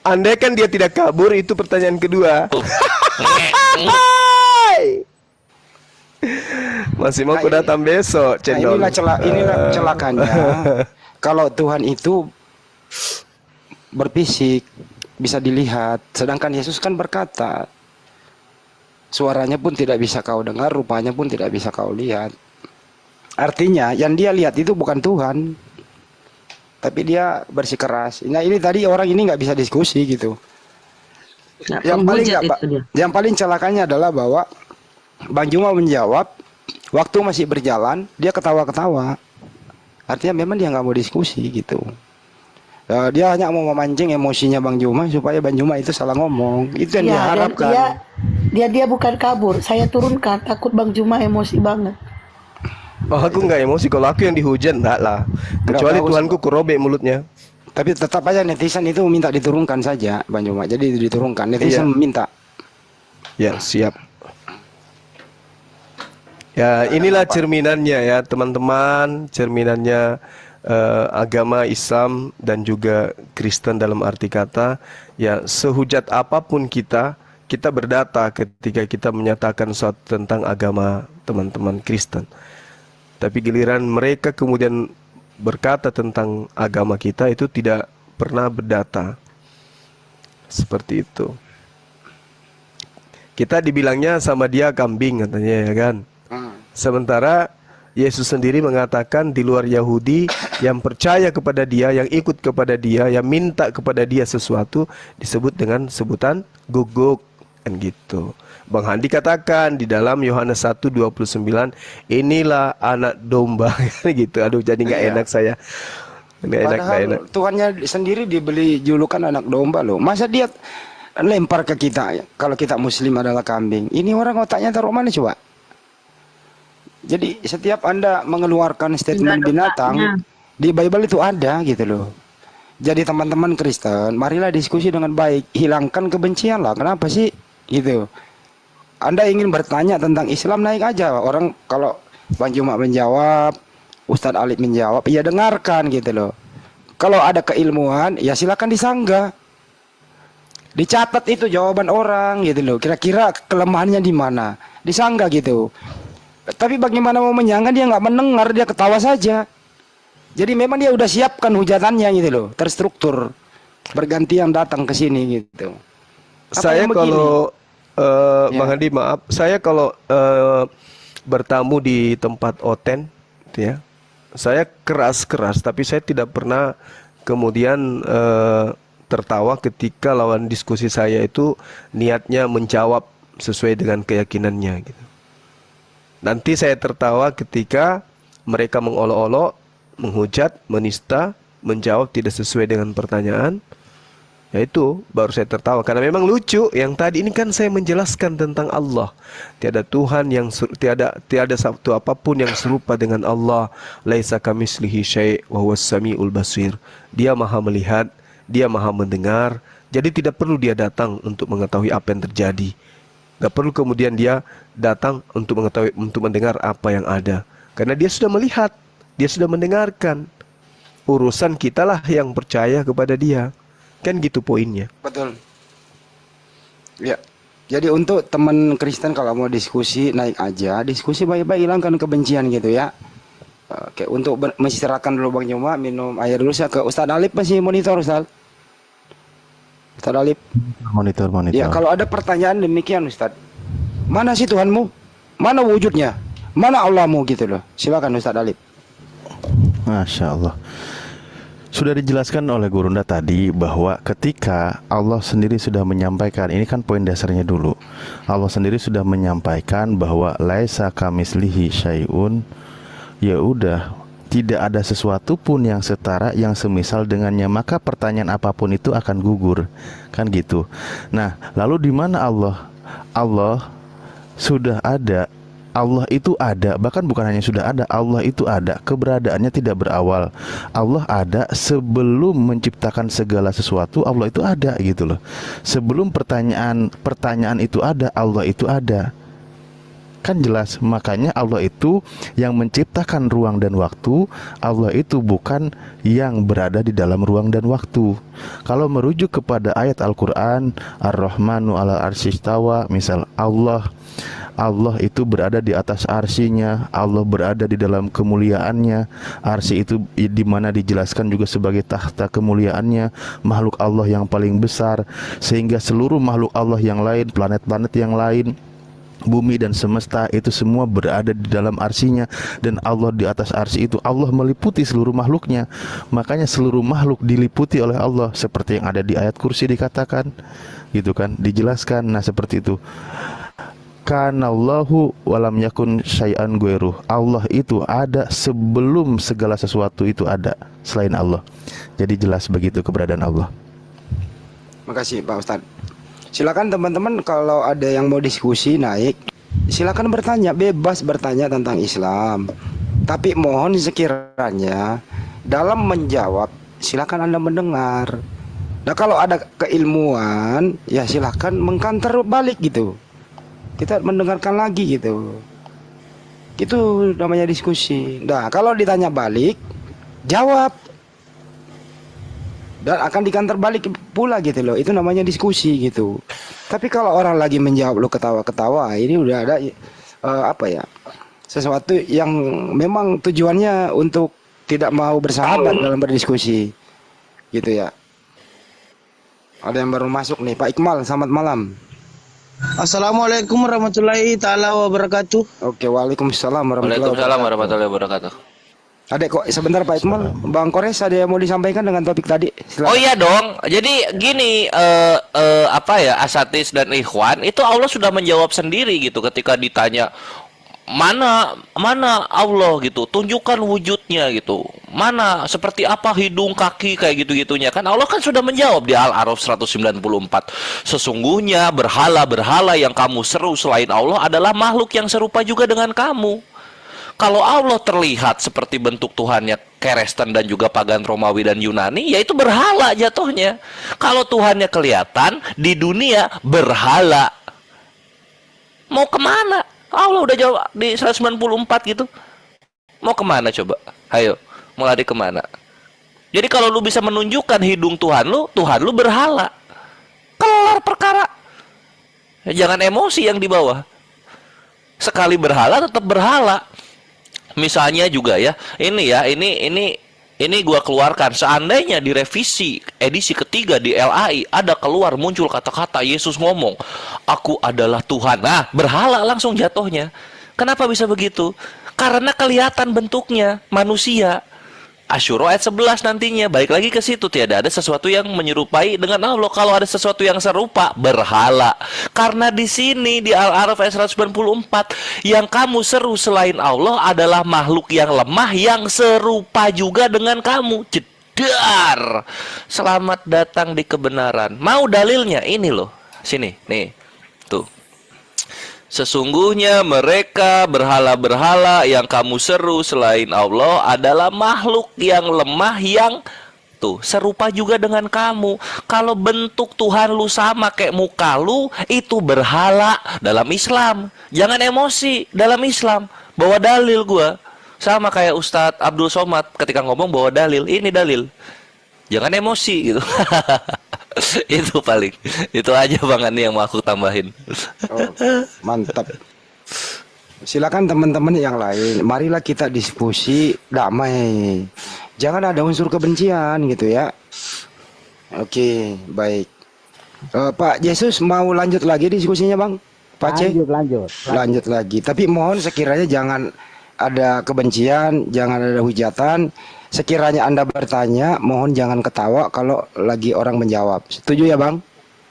[SPEAKER 3] Andai kan dia tidak kabur, itu pertanyaan kedua. Masih mau datang besok, cendol.
[SPEAKER 6] Inilah celakanya. Kalau Tuhan itu berfisik, bisa dilihat, sedangkan Yesus kan berkata, suaranya pun tidak bisa kau dengar, rupanya pun tidak bisa kau lihat. Artinya yang dia lihat itu bukan Tuhan, tapi dia bersikeras. Nah ini tadi orang ini nggak bisa diskusi gitu. Yang paling celakanya adalah bahwa Bang Juma menjawab, waktu masih berjalan, dia ketawa-ketawa. Artinya memang dia nggak mau diskusi gitu. Dia hanya mau memancing emosinya Bang Juma supaya Bang Juma itu salah ngomong. Itu yang diharapkan.
[SPEAKER 8] Dia bukan kabur, saya turunkan. Takut Bang Juma emosi banget.
[SPEAKER 3] Oh, aku nggak emosi, kalau aku yang dihujat enggak lah. Kecuali Tuhanku kurobek mulutnya.
[SPEAKER 6] Tapi tetap aja netizen itu minta diturunkan saja Bang Juma. Jadi diturunkan, netizen minta.
[SPEAKER 3] Ya, siap. Ya, inilah cerminannya ya teman-teman, cerminannya agama Islam dan juga Kristen dalam arti kata. Ya, sehujat apapun kita berdata ketika kita menyatakan sesuatu tentang agama teman-teman Kristen. Tapi giliran mereka kemudian berkata tentang agama kita itu tidak pernah berdata. Seperti itu. Kita dibilangnya sama dia kambing katanya ya kan. Sementara Yesus sendiri mengatakan di luar Yahudi yang percaya kepada dia, yang ikut kepada dia, yang minta kepada dia sesuatu disebut dengan sebutan guguk kan gitu. Bang Handi katakan di dalam Yohanes 1:29, inilah anak domba gitu. Aduh jadi nggak enak saya.
[SPEAKER 6] Padahal enak. Tuhannya sendiri dibeli julukan anak domba loh. Masa dia lempar ke kita kalau kita muslim adalah kambing. Ini orang otaknya taruh mana coba? Jadi setiap Anda mengeluarkan statement binatang di Bible itu ada gitu loh. Jadi teman-teman Kristen, marilah diskusi dengan baik, hilangkan kebencian lah. Kenapa sih gitu? Anda ingin bertanya tentang Islam, naik aja. Orang kalau Bang Juma menjawab, Ustadz Alif menjawab, ya dengarkan gitu loh. Kalau ada keilmuan, ya silakan disanggah. Dicatat itu jawaban orang gitu loh. Kira-kira kelemahannya di mana? Disanggah gitu. Tapi bagaimana mau menyanggah, dia nggak mendengar, dia ketawa saja. Jadi memang dia udah siapkan hujatannya gitu loh, terstruktur, bergantian datang ke sini gitu.
[SPEAKER 3] Saya kalau Bang Hadi maaf, saya kalau bertamu di tempat oten, ya, saya keras-keras, tapi saya tidak pernah kemudian tertawa ketika lawan diskusi saya itu niatnya menjawab sesuai dengan keyakinannya gitu. Nanti saya tertawa ketika mereka mengolok-olok, menghujat, menista, menjawab tidak sesuai dengan pertanyaan, Ya itu baru saya tertawa karena memang lucu. Yang tadi ini kan saya menjelaskan tentang Allah. Tiada Tuhan yang tiada satu apapun yang serupa dengan Allah. Laisa kamitslihi syai' wa huwas samiul basir. Dia Maha melihat, Dia Maha mendengar. Jadi tidak perlu dia datang untuk mengetahui apa yang terjadi. Gak perlu kemudian dia datang untuk mengetahui, untuk mendengar apa yang ada. Karena dia sudah melihat, dia sudah mendengarkan. Urusan kitalah yang percaya kepada dia. Kan gitu poinnya.
[SPEAKER 6] Betul. Ya. Jadi untuk teman Kristen kalau mau diskusi, naik aja, diskusi baik-baik, hilangkan kebencian gitu ya. Oke, untuk mensistirahatkan dulu Bang Juma, minum air dulu. Saya ke Ustadz Alip, masih monitor Ustadz. Ustadz Alip.
[SPEAKER 12] Monitor.
[SPEAKER 6] Ya, kalau ada pertanyaan demikian Ustadz. Mana sih Tuhanmu? Mana wujudnya? Mana Allahmu gitu loh. Silakan Ustadz Alip.
[SPEAKER 12] Masya Allah. Sudah dijelaskan oleh Gurunda tadi bahwa ketika Allah sendiri sudah menyampaikan, ini kan poin dasarnya dulu. Allah sendiri sudah menyampaikan bahwa laisa kamislihi syai'un, ya udah, tidak ada sesuatu pun yang setara, yang semisal dengannya, maka pertanyaan apapun itu akan gugur. Kan gitu. Nah, lalu di mana Allah? Allah sudah ada. Allah itu ada, bahkan bukan hanya sudah ada, Allah itu ada, keberadaannya tidak berawal. Allah ada sebelum menciptakan segala sesuatu, Allah itu ada gitu loh. Sebelum pertanyaan itu ada, Allah itu ada. Kan jelas, makanya Allah itu yang menciptakan ruang dan waktu. Allah itu bukan yang berada di dalam ruang dan waktu. Kalau merujuk kepada ayat Al-Quran, Ar-Rahmanu ala arsyistawa, misal Allah itu berada di atas arsinya, Allah berada di dalam kemuliaannya. Arsi itu di mana dijelaskan juga sebagai tahta kemuliaannya, makhluk Allah yang paling besar, sehingga seluruh makhluk Allah yang lain, planet-planet yang lain, bumi dan semesta itu semua berada di dalam arsinya. Dan Allah di atas arsi itu, Allah meliputi seluruh makhluknya. Makanya seluruh makhluk diliputi oleh Allah, seperti yang ada di ayat kursi dikatakan, gitu kan, dijelaskan. Nah seperti itu. Kanallahu walam yakun syai'an ghairuh. Allah itu ada sebelum segala sesuatu itu ada selain Allah. Jadi jelas begitu keberadaan Allah.
[SPEAKER 6] Makasih Pak Ustadz. Silakan teman-teman kalau ada yang mau diskusi naik, silakan bertanya, bebas bertanya tentang Islam. Tapi mohon sekiranya dalam menjawab silakan Anda mendengar. Nah kalau ada keilmuan ya silakan mengkanter balik gitu. Kita mendengarkan lagi gitu. Itu namanya diskusi. Nah kalau ditanya balik, jawab. Dan akan dikantar balik pula gitu loh. Itu namanya diskusi gitu. Tapi kalau orang lagi menjawab lo ketawa-ketawa, ini udah ada sesuatu yang memang tujuannya untuk tidak mau bersahabat dalam berdiskusi. Gitu ya. Ada yang baru masuk nih, Pak Iqmal, selamat malam.
[SPEAKER 11] Assalamualaikum warahmatullahi taala wabarakatuh.
[SPEAKER 6] Oke, waalaikumsalam warahmatullahi
[SPEAKER 10] wabarakatuh.
[SPEAKER 6] Adek kok sebentar Pak Iqmal, Bang Kores ada yang mau disampaikan dengan topik tadi? Silakan.
[SPEAKER 10] Oh iya dong. Jadi gini, asatis dan ikhwan itu Allah sudah menjawab sendiri gitu ketika ditanya mana Allah gitu, tunjukkan wujudnya gitu, mana seperti apa hidung, kaki, kayak gitu-gitunya kan. Allah kan sudah menjawab di Al-A'raf 194, sesungguhnya berhala-berhala yang kamu seru selain Allah adalah makhluk yang serupa juga dengan kamu. Kalau Allah terlihat seperti bentuk Tuhannya Kristen dan juga pagan Romawi dan Yunani, yaitu berhala jatuhnya. Kalau Tuhannya kelihatan di dunia, berhala. Mau kemana? Allah udah jawab di 194 gitu. Mau kemana coba? Ayo, mau lari kemana? Jadi kalau lu bisa menunjukkan hidung Tuhan lu berhala. Kelar perkara. Jangan emosi yang di bawah. Sekali berhala tetap berhala. Misalnya juga ya, ini gua keluarkan. Seandainya di revisi edisi ketiga di LAI ada keluar muncul kata-kata Yesus ngomong, "Aku adalah Tuhan." Nah, berhala langsung jatuhnya. Kenapa bisa begitu? Karena kelihatan bentuknya manusia. Asyura ayat 11 nantinya, balik lagi ke situ, tiada ada sesuatu yang menyerupai dengan Allah. Kalau ada sesuatu yang serupa, berhala. Karena di sini di Al-A'raf ayat 194, yang kamu seru selain Allah adalah makhluk yang lemah yang serupa juga dengan kamu. Dar. Selamat datang di kebenaran. Mau dalilnya? Ini loh. Sini, nih. Tuh. Sesungguhnya mereka berhala-berhala yang kamu seru selain Allah adalah makhluk yang lemah yang tuh serupa juga dengan kamu. Kalau bentuk Tuhan lu sama kayak muka lu, itu berhala dalam Islam. Jangan emosi dalam Islam. Bawa dalil gua. Sama kayak Ustadz Abdul Somad ketika ngomong bawa dalil. Ini dalil. Jangan emosi gitu. Itu paling. Itu aja Bang Ani yang mau aku tambahin.
[SPEAKER 6] Oh, mantap. Silakan teman-teman yang lain. Marilah kita diskusi damai. Jangan ada unsur kebencian gitu ya. Oke, baik. Pak Yesus mau lanjut lagi diskusinya, Bang? Pak C? Lanjut lagi. Tapi mohon sekiranya jangan ada kebencian, jangan ada hujatan. Sekiranya Anda bertanya, mohon jangan ketawa kalau lagi orang menjawab. Setuju ya, Bang?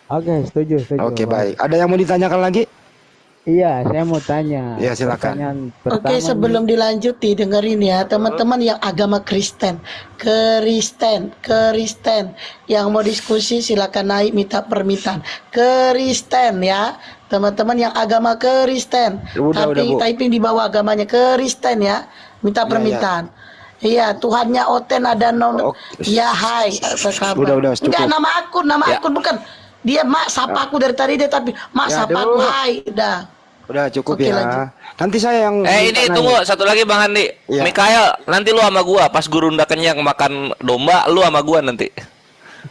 [SPEAKER 4] Oke, setuju.
[SPEAKER 6] Oke, baik. Ada yang mau ditanyakan lagi?
[SPEAKER 4] Iya, saya mau tanya.
[SPEAKER 6] Ya, silakan.
[SPEAKER 8] Oke, sebelum dilanjuti dengerin ya, teman-teman yang agama Kristen yang mau diskusi silakan naik minta permintaan. Kristen ya. Teman-teman yang agama Kristen. Typing di bawah agamanya Kristen ya. Minta permintaan. Iya, Tuhannya Oten ada ya hai. Apa kabar?
[SPEAKER 6] Udah, cukup.
[SPEAKER 8] Enggak, nama akun bukan. Dia mak sapa aku dari tadi dia tapi mak sapa aku hai.
[SPEAKER 6] Udah cukup
[SPEAKER 8] Oke,
[SPEAKER 6] ya.
[SPEAKER 8] lanjut.
[SPEAKER 6] Nanti saya yang
[SPEAKER 10] Ini tunggu satu lagi Bang Andi.
[SPEAKER 6] Ya.
[SPEAKER 10] Mikael, nanti lu sama gua pas Gurunda kenyang makan domba, lu sama gua nanti.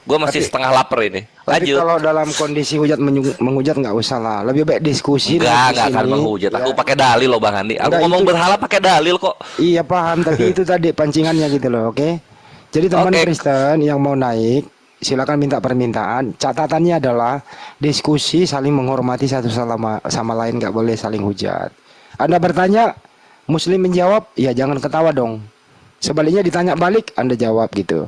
[SPEAKER 10] Gua masih setengah lapar ini.
[SPEAKER 6] Tapi
[SPEAKER 10] Lanjut.
[SPEAKER 6] kalau dalam kondisi hujat menghujat nggak usah lah. Lebih baik diskusi.
[SPEAKER 10] Enggak akan menghujat. Aku pakai dalil loh Bang Andi. Aku ngomong berhala pakai dalil kok.
[SPEAKER 6] Iya paham, tapi itu tadi pancingannya gitu loh, oke? Jadi teman Kristen yang mau naik, silakan minta permintaan. Catatannya adalah diskusi saling menghormati satu sama lain, nggak boleh saling hujat. Anda bertanya, Muslim menjawab, ya jangan ketawa dong. Sebaliknya ditanya balik, Anda jawab gitu.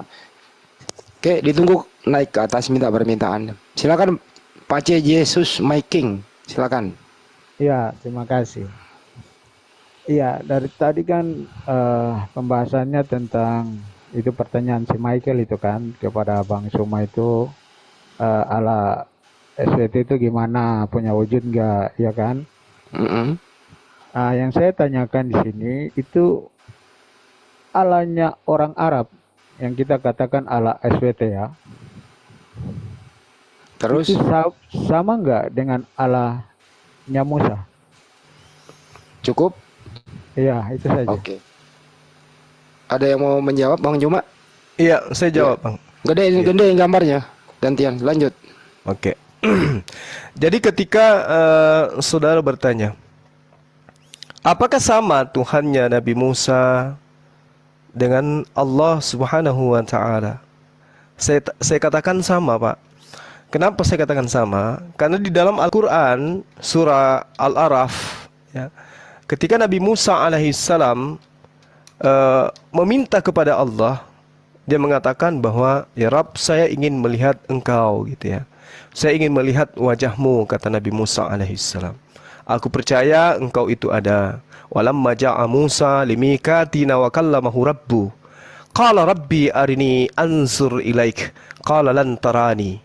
[SPEAKER 6] Oke, ditunggu naik ke atas minta permintaan. Silakan Pak C. Yesus My King, silakan.
[SPEAKER 4] Iya, terima kasih. Iya, dari tadi kan pembahasannya tentang itu pertanyaan si Michael itu kan kepada Bang Suma itu ala SWT itu gimana, punya wujud enggak, ya kan? Yang saya tanyakan di sini itu alanya orang Arab yang kita katakan ala SWT ya.
[SPEAKER 6] Terus
[SPEAKER 4] itu sama enggak dengan alanya Musa?
[SPEAKER 6] Cukup?
[SPEAKER 4] Iya, itu saja.
[SPEAKER 6] Oke. Ada yang mau menjawab, Bang Juma?
[SPEAKER 3] Iya, saya jawab, Bang.
[SPEAKER 6] Gede gambarnya. Gantian, lanjut.
[SPEAKER 3] Oke. Jadi ketika saudara bertanya, apakah sama Tuhannya Nabi Musa dengan Allah Subhanahu wa taala? Saya katakan sama, Pak. Kenapa saya katakan sama? Karena di dalam Al-Qur'an surah Al-A'raf ya, ketika Nabi Musa alaihissalam meminta kepada Allah, dia mengatakan bahwa ya Rabb, saya ingin melihat engkau gitu ya. Saya ingin melihat wajahmu, kata Nabi Musa alaihissalam. Aku percaya engkau itu ada. Walamma ja'a Musa limikatina wa kallamahu rabbu. Qala rabbi arini anzur ilaik. Qala lan tarani.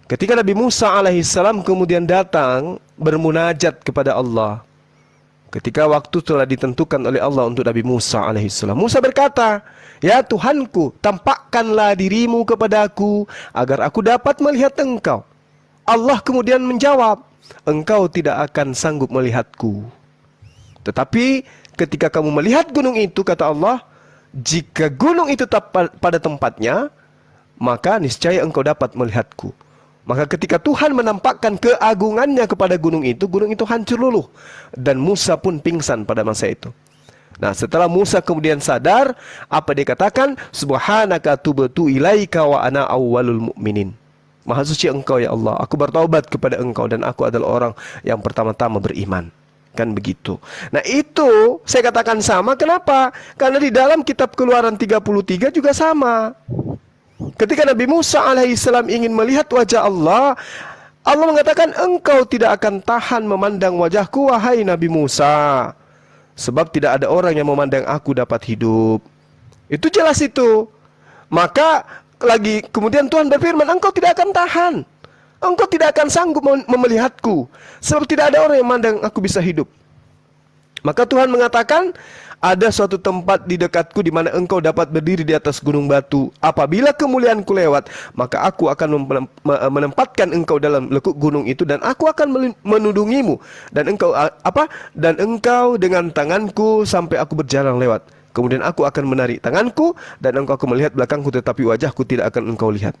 [SPEAKER 3] Ketika Nabi Musa alaihissalam kemudian datang bermunajat kepada Allah, ketika waktu telah ditentukan oleh Allah untuk Nabi Musa alaihissalam, Musa berkata, ya Tuhanku, tampakkanlah dirimu kepadaku agar aku dapat melihat engkau. Allah kemudian menjawab, engkau tidak akan sanggup melihatku. Tetapi ketika kamu melihat gunung itu, kata Allah, jika gunung itu tetap pada tempatnya, maka niscaya engkau dapat melihatku. Maka ketika Tuhan menampakkan keagungannya kepada gunung itu hancur luluh. Dan Musa pun pingsan pada masa itu. Nah, setelah Musa kemudian sadar, apa dia katakan? Subhanaka tubtu ilaika wa ana awwalul mu'minin. Maha suci engkau ya Allah, aku bertaubat kepada engkau dan aku adalah orang yang pertama-tama beriman. Kan begitu. Nah itu saya katakan sama, kenapa? Karena di dalam kitab Keluaran 33 juga sama. Ketika Nabi Musa alaihissalam ingin melihat wajah Allah, Allah mengatakan, engkau tidak akan tahan memandang wajahku, wahai Nabi Musa. Sebab tidak ada orang yang memandang aku dapat hidup. Itu jelas itu. Maka lagi kemudian Tuhan berfirman, engkau tidak akan tahan. Engkau tidak akan sanggup melihatku. Sebab tidak ada orang yang mandang aku bisa hidup. Maka Tuhan mengatakan, ada suatu tempat di dekatku di mana engkau dapat berdiri di atas gunung batu. Apabila kemuliaanku lewat, maka aku akan menempatkan engkau dalam lekuk gunung itu, dan aku akan menudungimu. Dan engkau dengan tanganku sampai aku berjalan lewat. Kemudian aku akan menarik tanganku, dan engkau akan melihat belakangku, tetapi wajahku tidak akan engkau lihat.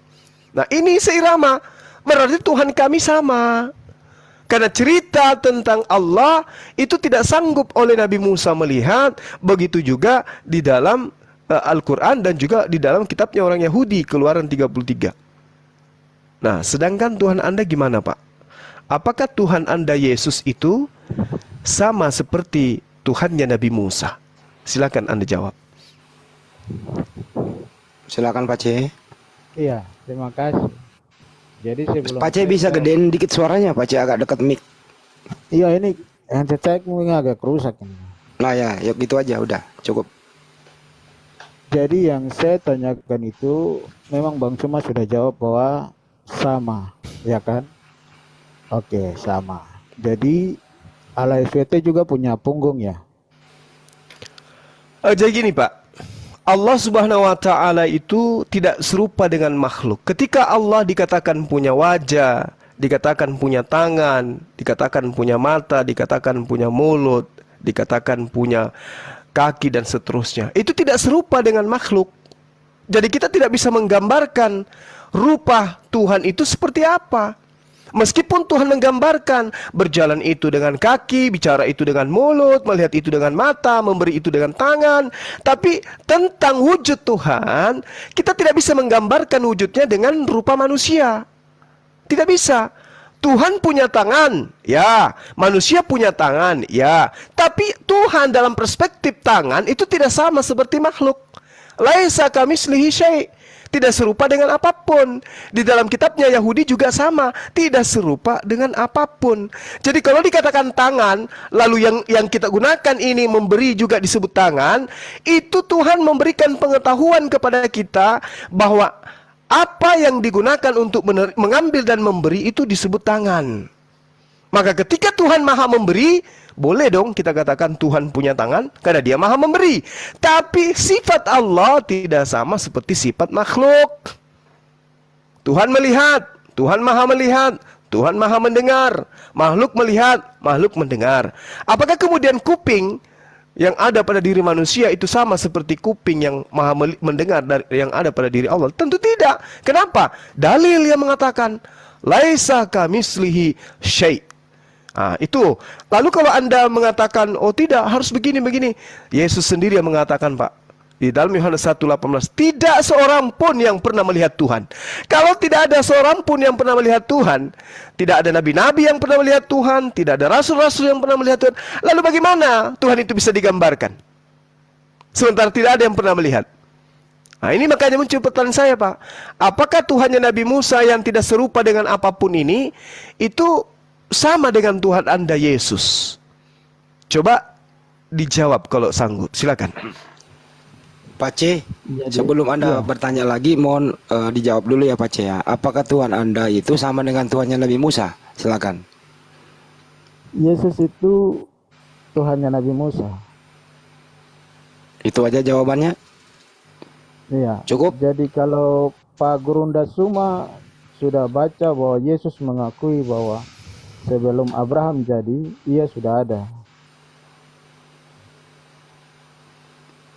[SPEAKER 3] Nah, ini seirama. Berarti Tuhan kami sama. Karena cerita tentang Allah itu tidak sanggup oleh Nabi Musa melihat. Begitu juga di dalam Al-Quran dan juga di dalam kitabnya orang Yahudi, Keluaran 33. Nah, sedangkan Tuhan Anda gimana, Pak? Apakah Tuhan Anda Yesus itu sama seperti Tuhannya Nabi Musa? Silakan Anda jawab.
[SPEAKER 6] Silakan Pak C.
[SPEAKER 4] Iya, terima kasih. Jadi sebelum
[SPEAKER 6] Pak C bisa gedein dikit suaranya, Pak C agak dekat mic.
[SPEAKER 4] Iya, ini handset mungkin agak rusak ini.
[SPEAKER 6] Nah ya, yuk gitu aja udah, cukup.
[SPEAKER 4] Jadi yang saya tanyakan itu memang Bang Cuma sudah jawab bahwa sama, ya kan? Oke, sama. Jadi Allah SWT juga punya punggung ya?
[SPEAKER 3] Jadi gini Pak, Allah Subhanahu wa Ta'ala itu tidak serupa dengan makhluk. Ketika Allah dikatakan punya wajah, dikatakan punya tangan, dikatakan punya mata, dikatakan punya mulut, dikatakan punya kaki dan seterusnya, itu tidak serupa dengan makhluk. Jadi kita tidak bisa menggambarkan rupa Tuhan itu seperti apa. Meskipun Tuhan menggambarkan berjalan itu dengan kaki, bicara itu dengan mulut, melihat itu dengan mata, memberi itu dengan tangan, tapi tentang wujud Tuhan, kita tidak bisa menggambarkan wujudnya dengan rupa manusia. Tidak bisa. Tuhan punya tangan, ya. Manusia punya tangan, ya. Tapi Tuhan dalam perspektif tangan itu tidak sama seperti makhluk. Laisa kamitslihi syai'. Tidak serupa dengan apapun. Di dalam kitabnya Yahudi juga sama, tidak serupa dengan apapun. Jadi kalau dikatakan tangan, lalu yang kita gunakan ini memberi juga disebut tangan, itu Tuhan memberikan pengetahuan kepada kita bahwa apa yang digunakan untuk mengambil dan memberi itu disebut tangan. Maka ketika Tuhan Maha Memberi, boleh dong kita katakan Tuhan punya tangan karena Dia Maha Memberi. Tapi sifat Allah tidak sama seperti sifat makhluk. Tuhan melihat, Tuhan Maha melihat, Tuhan Maha mendengar. Makhluk melihat, makhluk mendengar. Apakah kemudian kuping yang ada pada diri manusia itu sama seperti kuping yang Maha mendengar yang ada pada diri Allah? Tentu tidak. Kenapa? Dalil yang mengatakan laisa kamitslihi syai'. Nah, itu. Lalu kalau Anda mengatakan, oh tidak, harus begini-begini. Yesus sendiri yang mengatakan, Pak. Di dalam Yohanes 1:18, tidak seorang pun yang pernah melihat Tuhan. Kalau tidak ada seorang pun yang pernah melihat Tuhan, tidak ada nabi-nabi yang pernah melihat Tuhan, tidak ada rasul-rasul yang pernah melihat Tuhan, lalu bagaimana Tuhan itu bisa digambarkan? Sementara tidak ada yang pernah melihat. Nah, ini makanya muncul pertanyaan saya, Pak. Apakah Tuhannya Nabi Musa yang tidak serupa dengan apapun ini, itu sama dengan Tuhan Anda Yesus? Coba dijawab kalau sanggup, silakan.
[SPEAKER 6] Pak C, sebelum Anda bertanya lagi, mohon dijawab dulu ya Pak C ya. Apakah Tuhan Anda itu sama dengan Tuhannya Nabi Musa? Silakan.
[SPEAKER 4] Yesus itu Tuhannya Nabi Musa.
[SPEAKER 6] Itu aja jawabannya?
[SPEAKER 4] Iya.
[SPEAKER 6] Cukup?
[SPEAKER 4] Jadi kalau Pak Gurunda Suma sudah baca bahwa Yesus mengakui bahwa sebelum Abraham jadi, ia sudah ada.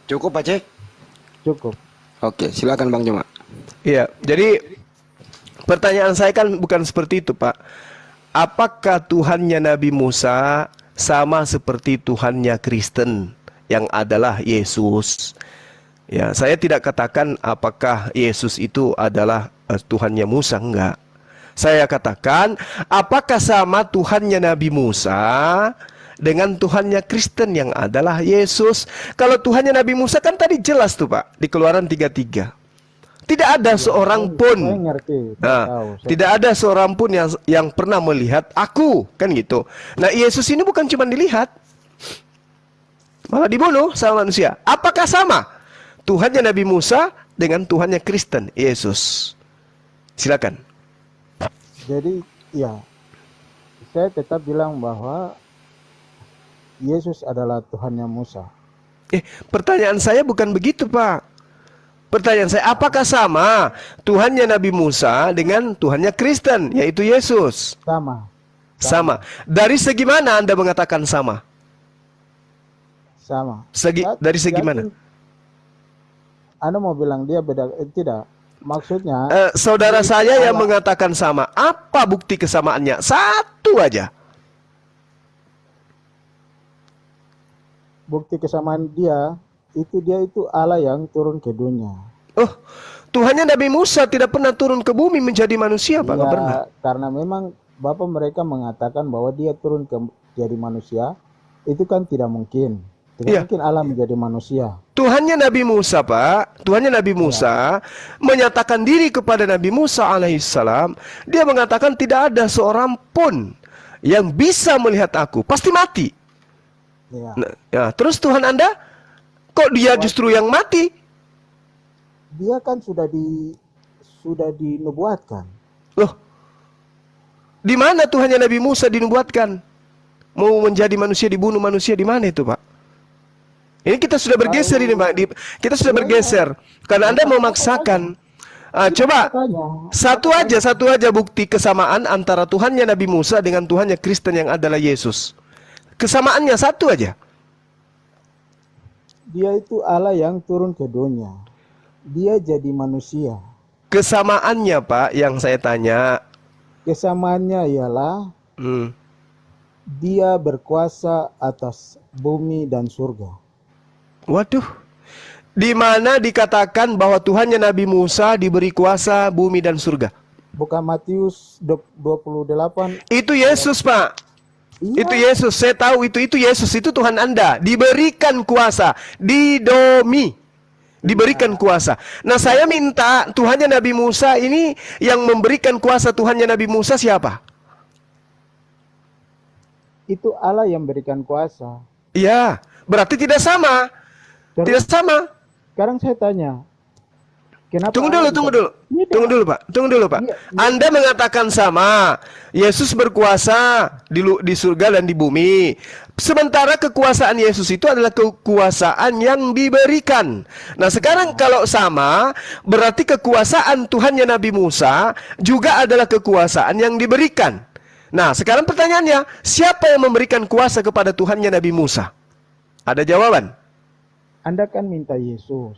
[SPEAKER 6] Cukup Pak C?
[SPEAKER 4] Cukup.
[SPEAKER 6] Oke, silakan Bang Cuma.
[SPEAKER 3] Iya, jadi pertanyaan saya kan bukan seperti itu, Pak. Apakah Tuhannya Nabi Musa sama seperti Tuhannya Kristen yang adalah Yesus? Ya, saya tidak katakan apakah Yesus itu adalah Tuhannya Musa, enggak. Saya katakan, apakah sama Tuhannya Nabi Musa dengan Tuhannya Kristen yang adalah Yesus? Kalau Tuhannya Nabi Musa kan tadi jelas tuh Pak, di Keluaran 3:3. Tidak ada seorang pun, tidak ada seorang pun yang pernah melihat aku, kan gitu. Nah, Yesus ini bukan cuma dilihat, malah dibunuh sama manusia. Apakah sama Tuhannya Nabi Musa dengan Tuhannya Kristen, Yesus. Silakan.
[SPEAKER 4] Jadi ya, saya tetap bilang bahwa Yesus adalah Tuhannya Musa.
[SPEAKER 3] Pertanyaan saya bukan begitu, Pak. Pertanyaan saya, apakah sama Tuhannya Nabi Musa dengan Tuhannya Kristen, yaitu Yesus?
[SPEAKER 4] Sama.
[SPEAKER 3] Dari segi mana Anda mengatakan sama?
[SPEAKER 4] Sama.
[SPEAKER 3] Dari segi mana?
[SPEAKER 4] Anda mau bilang dia beda? Tidak. Maksudnya
[SPEAKER 3] saudara saya yang mengatakan sama. Apa bukti kesamaannya? Satu aja.
[SPEAKER 4] Bukti kesamaan dia itu Allah yang turun ke dunia.
[SPEAKER 3] Oh, Tuhannya Nabi Musa tidak pernah turun ke bumi menjadi manusia, Pak? Nggak pernah.
[SPEAKER 4] Karena memang Bapak mereka mengatakan bahwa dia turun jadi manusia, itu kan tidak mungkin. Tidak mungkin Allah menjadi manusia.
[SPEAKER 3] Tuhannya Nabi Musa, Pak, Tuhannya Nabi Musa menyatakan diri kepada Nabi Musa alaihissalam. Dia mengatakan tidak ada seorang pun yang bisa melihat aku, pasti mati. Nah, terus Tuhan Anda, kok dia justru yang mati?
[SPEAKER 4] Dia kan sudah dinubuatkan.
[SPEAKER 3] Loh, di mana Tuhannya Nabi Musa dinubuatkan? Mau menjadi manusia, dibunuh manusia, di mana itu, Pak? Ini kita sudah bergeser ini, Pak. Kita sudah bergeser. Karena Anda memaksakan. Coba satu aja bukti kesamaan antara Tuhannya Nabi Musa dengan Tuhannya Kristen yang adalah Yesus. Kesamaannya satu aja.
[SPEAKER 4] Dia itu Allah yang turun ke dunia. Dia jadi manusia.
[SPEAKER 3] Kesamaannya, Pak, yang saya tanya.
[SPEAKER 4] Kesamaannya ialah dia berkuasa atas bumi dan surga.
[SPEAKER 3] Waduh. Di mana dikatakan bahwa Tuhannya Nabi Musa diberi kuasa bumi dan surga?
[SPEAKER 4] Bukan Matius 28.
[SPEAKER 3] Itu Yesus, Pak. Iya. Itu Yesus. Saya tahu itu Yesus. Itu Tuhan Anda. Diberikan kuasa. Didomi. Diberikan kuasa. Nah, saya minta Tuhannya Nabi Musa ini yang memberikan kuasa Tuhannya Nabi Musa siapa?
[SPEAKER 4] Itu Allah yang berikan kuasa.
[SPEAKER 3] Iya. Berarti tidak sama. Tidak sama.
[SPEAKER 4] Sekarang saya tanya. Kenapa
[SPEAKER 3] Tunggu dulu, Pak. Anda mengatakan sama. Yesus berkuasa di surga dan di bumi. Sementara kekuasaan Yesus itu adalah kekuasaan yang diberikan. Nah, sekarang kalau sama, berarti kekuasaan Tuhannya Nabi Musa juga adalah kekuasaan yang diberikan. Nah, sekarang pertanyaannya, siapa yang memberikan kuasa kepada Tuhannya Nabi Musa? Ada jawaban?
[SPEAKER 4] Anda kan minta Yesus.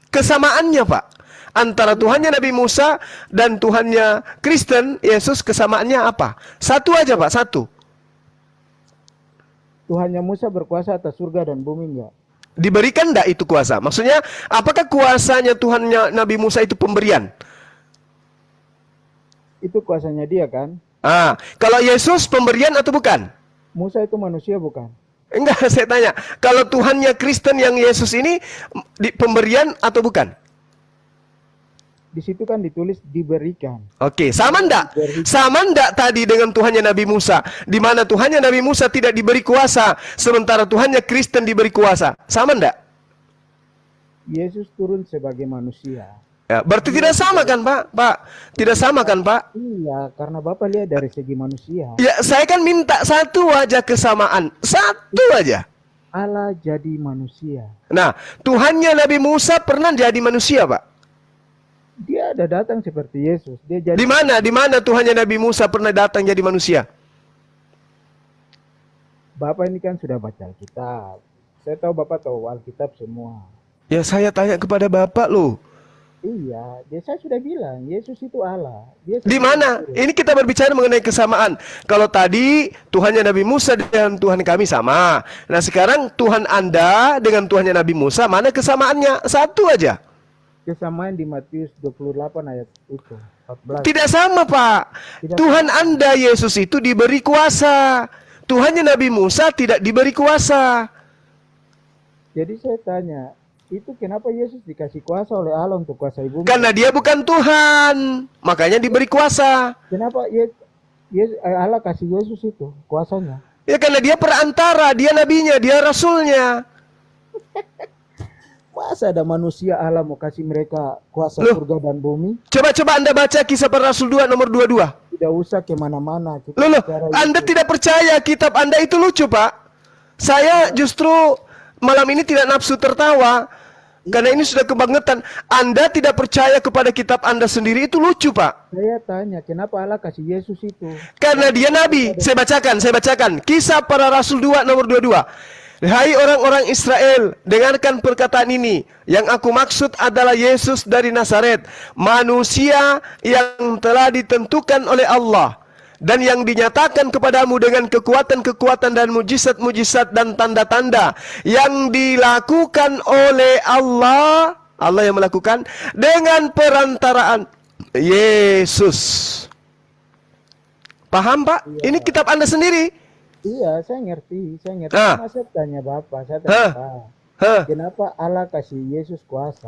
[SPEAKER 3] Kesamaannya, Pak, antara Tuhannya Nabi Musa dan Tuhannya Kristen, Yesus, kesamaannya apa? Satu aja, Pak, satu.
[SPEAKER 4] Tuhannya Musa berkuasa atas surga dan bumi enggak?
[SPEAKER 3] Diberikan enggak itu kuasa? Maksudnya, apakah kuasanya Tuhannya Nabi Musa itu pemberian?
[SPEAKER 4] Itu kuasanya dia kan?
[SPEAKER 3] Kalau Yesus pemberian atau bukan?
[SPEAKER 4] Musa itu manusia bukan?
[SPEAKER 3] Enggak, saya tanya. Kalau Tuhannya Kristen yang Yesus ini pemberian atau bukan?
[SPEAKER 4] Di situ kan ditulis diberikan.
[SPEAKER 3] Oke, sama enggak? Sama enggak tadi dengan Tuhannya Nabi Musa? Di mana Tuhannya Nabi Musa tidak diberi kuasa, sementara Tuhannya Kristen diberi kuasa. Sama enggak?
[SPEAKER 4] Yesus turun sebagai manusia.
[SPEAKER 3] Ya, berarti tidak sama kan, Pak? Tidak sama kan, Pak?
[SPEAKER 4] Iya, karena Bapak lihat dari segi manusia.
[SPEAKER 3] Ya, saya kan minta satu aja kesamaan. Satu aja.
[SPEAKER 4] Allah jadi manusia.
[SPEAKER 3] Nah, Tuhannya Nabi Musa pernah jadi manusia, Pak?
[SPEAKER 4] Dia ada datang seperti Yesus. Dia jadi.
[SPEAKER 3] Di mana Tuhannya Nabi Musa pernah datang jadi manusia?
[SPEAKER 4] Bapak ini kan sudah baca Alkitab. Saya tahu Bapak tahu Alkitab semua.
[SPEAKER 3] Ya, saya tanya kepada Bapak loh.
[SPEAKER 4] Iya, saya sudah bilang Yesus itu Allah.
[SPEAKER 3] Di mana? Ini kita berbicara mengenai kesamaan. Kalau tadi Tuhannya Nabi Musa dan Tuhan kami sama. Nah, sekarang Tuhan Anda dengan Tuhannya Nabi Musa, mana kesamaannya? Satu aja.
[SPEAKER 4] Kesamaan di Matius 28 ayat itu 14.
[SPEAKER 3] Tidak sama, Pak. Tuhan Anda Yesus itu diberi kuasa. Tuhannya Nabi Musa tidak diberi kuasa.
[SPEAKER 4] Jadi saya tanya, itu kenapa Yesus dikasih kuasa oleh Allah untuk kuasai bumi?
[SPEAKER 3] Karena dia bukan Tuhan, makanya diberi kuasa.
[SPEAKER 4] Kenapa Allah kasih Yesus itu kuasanya?
[SPEAKER 3] Ya karena dia perantara, dia nabinya, dia rasulnya.
[SPEAKER 4] Masa ada manusia Allah mau kasih mereka kuasa surga dan bumi?
[SPEAKER 3] Coba Anda baca Kisah Para Rasul 2 nomor 22.
[SPEAKER 4] Tidak usah kemana-mana.
[SPEAKER 3] Anda tidak percaya kitab Anda itu lucu, Pak. Saya justru malam ini tidak nafsu tertawa. Karena ini sudah kebangetan. Anda tidak percaya kepada kitab Anda sendiri itu lucu, Pak.
[SPEAKER 4] Saya tanya, kenapa Allah kasih Yesus itu?
[SPEAKER 3] Karena dia nabi. Saya bacakan. Kisah Para Rasul 2 nomor 22. Hai orang-orang Israel, dengarkan perkataan ini. Yang aku maksud adalah Yesus dari Nazaret, manusia yang telah ditentukan oleh Allah dan yang dinyatakan kepadamu dengan kekuatan-kekuatan dan mujizat-mujizat dan tanda-tanda yang dilakukan oleh Allah. Allah yang melakukan dengan perantaraan Yesus. Paham, Pak? Ini kitab Anda sendiri.
[SPEAKER 4] Iya, saya ngerti. Cuma saya tanya Bapak, kenapa Allah kasih Yesus kuasa?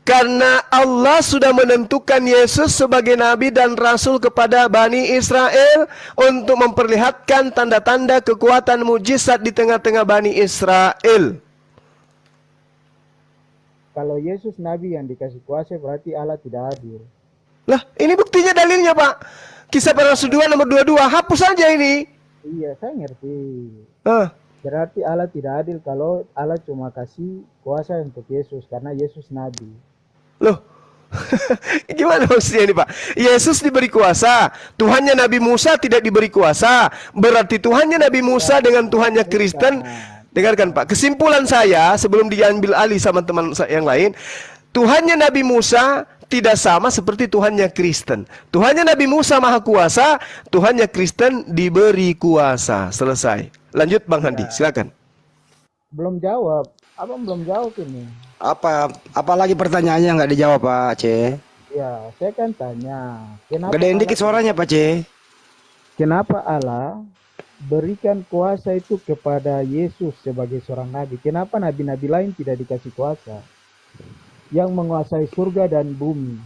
[SPEAKER 3] Karena Allah sudah menentukan Yesus sebagai nabi dan rasul kepada Bani Israel untuk memperlihatkan tanda-tanda kekuatan mujizat di tengah-tengah Bani Israel.
[SPEAKER 4] Kalau Yesus nabi yang dikasih kuasa berarti Allah tidak adil.
[SPEAKER 3] Lah, ini buktinya dalilnya, Pak. Kisah Para Rasul 2 nomor 22, hapus saja ini.
[SPEAKER 4] Iya, saya ngerti. Berarti Allah tidak adil kalau Allah cuma kasih kuasa untuk Yesus karena Yesus nabi.
[SPEAKER 3] Loh, gimana maksudnya ini, Pak? Yesus diberi kuasa, Tuhannya Nabi Musa tidak diberi kuasa. Berarti Tuhannya Nabi Musa dengan Tuhannya Kristen. Dengarkan, Pak, kesimpulan saya sebelum diambil alih sama teman yang lain, Tuhannya Nabi Musa tidak sama seperti Tuhannya Kristen. Tuhannya Nabi Musa maha kuasa, Tuhannya Kristen diberi kuasa. Selesai. Lanjut Bang Handi, silakan.
[SPEAKER 4] Belum jawab. Abang belum jawab ini.
[SPEAKER 6] Apalagi pertanyaannya nggak dijawab, Pak C?
[SPEAKER 4] Ya, saya kan tanya.
[SPEAKER 6] Gedein dikit suaranya, Pak C.
[SPEAKER 4] Kenapa Allah berikan kuasa itu kepada Yesus sebagai seorang nabi? Kenapa nabi-nabi lain tidak dikasih kuasa? Yang menguasai surga dan bumi.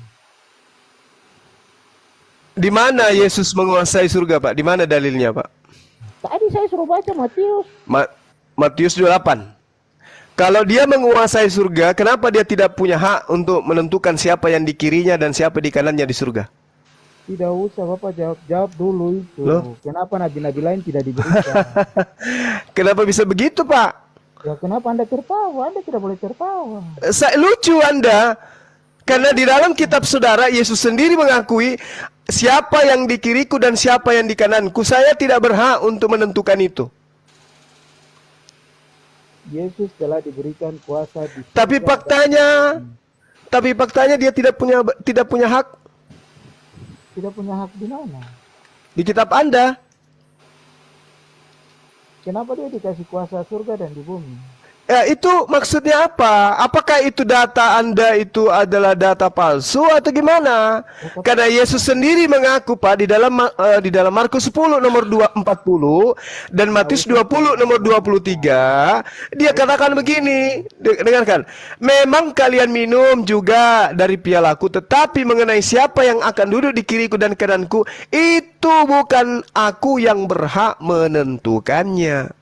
[SPEAKER 3] Di mana Yesus menguasai surga, Pak? Di mana dalilnya, Pak?
[SPEAKER 4] Tadi saya suruh baca Matius.
[SPEAKER 3] Matius 28. Kalau dia menguasai surga, kenapa dia tidak punya hak untuk menentukan siapa yang di kirinya dan siapa di kanannya di surga?
[SPEAKER 4] Tidak usah, Bapak jawab dulu itu. Loh? Kenapa nabi-nabi lain tidak diberikan?
[SPEAKER 3] Kenapa bisa begitu, Pak?
[SPEAKER 4] Ya kenapa Anda tertawa? Anda tidak boleh tertawa.
[SPEAKER 3] Lucu Anda. Karena di dalam kitab saudara, Yesus sendiri mengakui, siapa yang di kiriku dan siapa yang di kananku, saya tidak berhak untuk menentukan itu.
[SPEAKER 4] Yesus telah diberikan kuasa di surga.
[SPEAKER 3] Tapi faktanya dia tidak punya hak.
[SPEAKER 4] Tidak punya hak di mana?
[SPEAKER 3] Di kitab Anda.
[SPEAKER 4] Kenapa dia dikasih kuasa surga dan di bumi?
[SPEAKER 3] Ya, itu maksudnya apa? Apakah itu data Anda itu adalah data palsu atau gimana? Karena Yesus sendiri mengaku, Pak, di dalam Markus 10 nomor 240 dan Matius 20 nomor 23, dia katakan begini, dengarkan. Memang kalian minum juga dari pialaku, tetapi mengenai siapa yang akan duduk di kiriku dan kananku, itu bukan aku yang berhak menentukannya.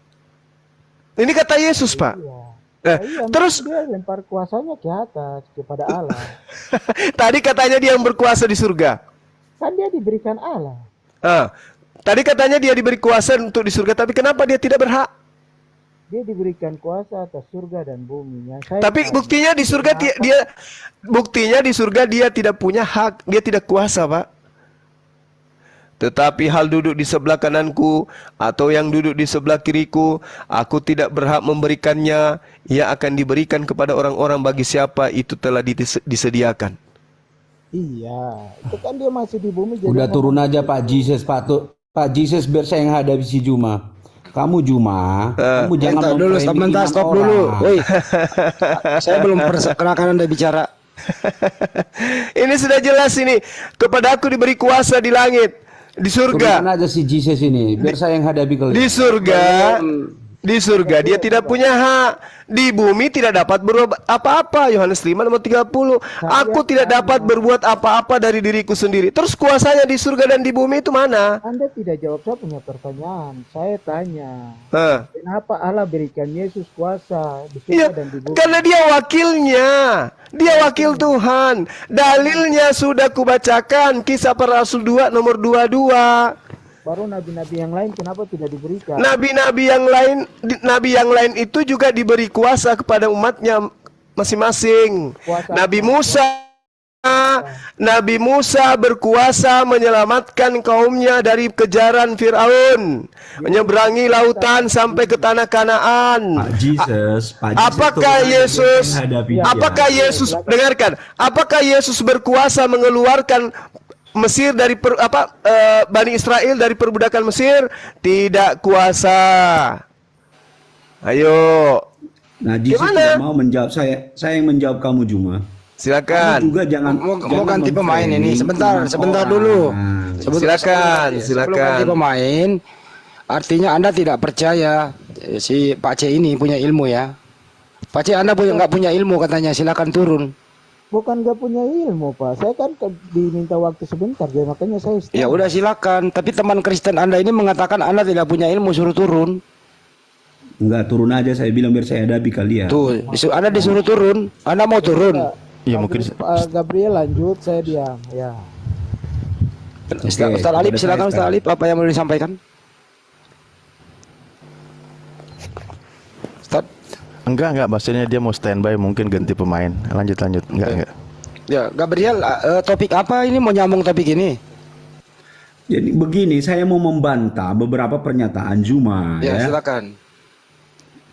[SPEAKER 3] Ini kata Yesus, Pak. Terus
[SPEAKER 4] dia lempar kuasanya ke atas kepada Allah.
[SPEAKER 3] Tadi katanya dia yang berkuasa di surga.
[SPEAKER 4] Kan dia diberikan Allah.
[SPEAKER 3] Tadi katanya dia diberi kuasa untuk di surga, tapi kenapa dia tidak berhak?
[SPEAKER 4] Dia diberikan kuasa atas surga dan bumi.
[SPEAKER 3] Tapi buktinya di surga dia tidak punya hak, dia tidak kuasa, Pak. Tetapi hal duduk di sebelah kananku atau yang duduk di sebelah kiriku, aku tidak berhak memberikannya. Ia akan diberikan kepada orang-orang bagi siapa itu telah disediakan.
[SPEAKER 4] Iya, itu kan dia masih di bumi.
[SPEAKER 13] Udah turun aja Pak Jesus, Pak Jesus biar saya yang hadapi si Juma. Kamu Juma, kamu jangan
[SPEAKER 6] dulu, stop dulu. Woi, saya belum perkenalkan Anda bicara.
[SPEAKER 3] Ini sudah jelas ini. Kepada aku diberi kuasa di langit. Di surga.
[SPEAKER 13] Turunkan aja si Jesus ini, biar saya yang hadapi kalian.
[SPEAKER 3] Di surga. Di surga dia tidak punya hak. Di bumi tidak dapat berbuat apa-apa. Yohanes 5:30. Aku tidak dapat berbuat apa-apa dari diriku sendiri. Terus kuasanya di surga dan di bumi itu mana?
[SPEAKER 4] Anda tidak jawab saya punya pertanyaan. Saya tanya, kenapa Allah berikan Yesus kuasa di surga dan di bumi?
[SPEAKER 3] Karena dia wakilnya. Dia wakil Tuhan. Dalilnya sudah kubacakan. Kisah Para Rasul 2 nomor 22.
[SPEAKER 4] Baru nabi-nabi yang lain kenapa tidak diberikan?
[SPEAKER 3] Nabi-nabi yang lain itu juga diberi kuasa kepada umatnya masing-masing. Nabi Musa berkuasa menyelamatkan kaumnya dari kejaran Firaun, menyeberangi lautan sampai ke tanah Kanaan. Apakah Yesus dengarkan? Apakah Yesus berkuasa mengeluarkan Mesir dari Bani Israel dari perbudakan Mesir? Tidak kuasa. Ayo.
[SPEAKER 1] Nah, Jesus tidak mau menjawab saya yang menjawab kamu, Juma.
[SPEAKER 3] Silakan.
[SPEAKER 1] Kamu juga jangan
[SPEAKER 6] mau ganti pemain ini. Sebentar dulu.
[SPEAKER 3] Silakan.
[SPEAKER 6] Sebelum ganti pemain, artinya Anda tidak percaya si Pak C ini punya ilmu ya. Pak C, Anda nggak punya ilmu katanya. Silakan turun.
[SPEAKER 4] Bukan gak punya ilmu, Pak. Saya kan diminta waktu sebentar, jadi makanya saya
[SPEAKER 6] Ya udah silakan. Tapi teman Kristen Anda ini mengatakan Anda tidak punya ilmu, suruh turun.
[SPEAKER 1] Enggak, turun aja, saya bilang biar saya hadapi kalian.
[SPEAKER 6] Tuh, Anda disuruh turun. Anda mau turun?
[SPEAKER 12] Ya mungkin
[SPEAKER 4] Pak Gabriel lanjut, saya diam. Ya.
[SPEAKER 6] Ustaz Alip, silakan Ustaz Alip, apa yang mau disampaikan? Ustaz?
[SPEAKER 12] Enggak, maksudnya dia mau standby, mungkin ganti pemain. Lanjut. Enggak.
[SPEAKER 6] Ya, Gabriel, topik apa ini, mau nyambung topik ini?
[SPEAKER 1] Jadi begini, saya mau membantah beberapa pernyataan Juma.
[SPEAKER 6] Ya, silakan.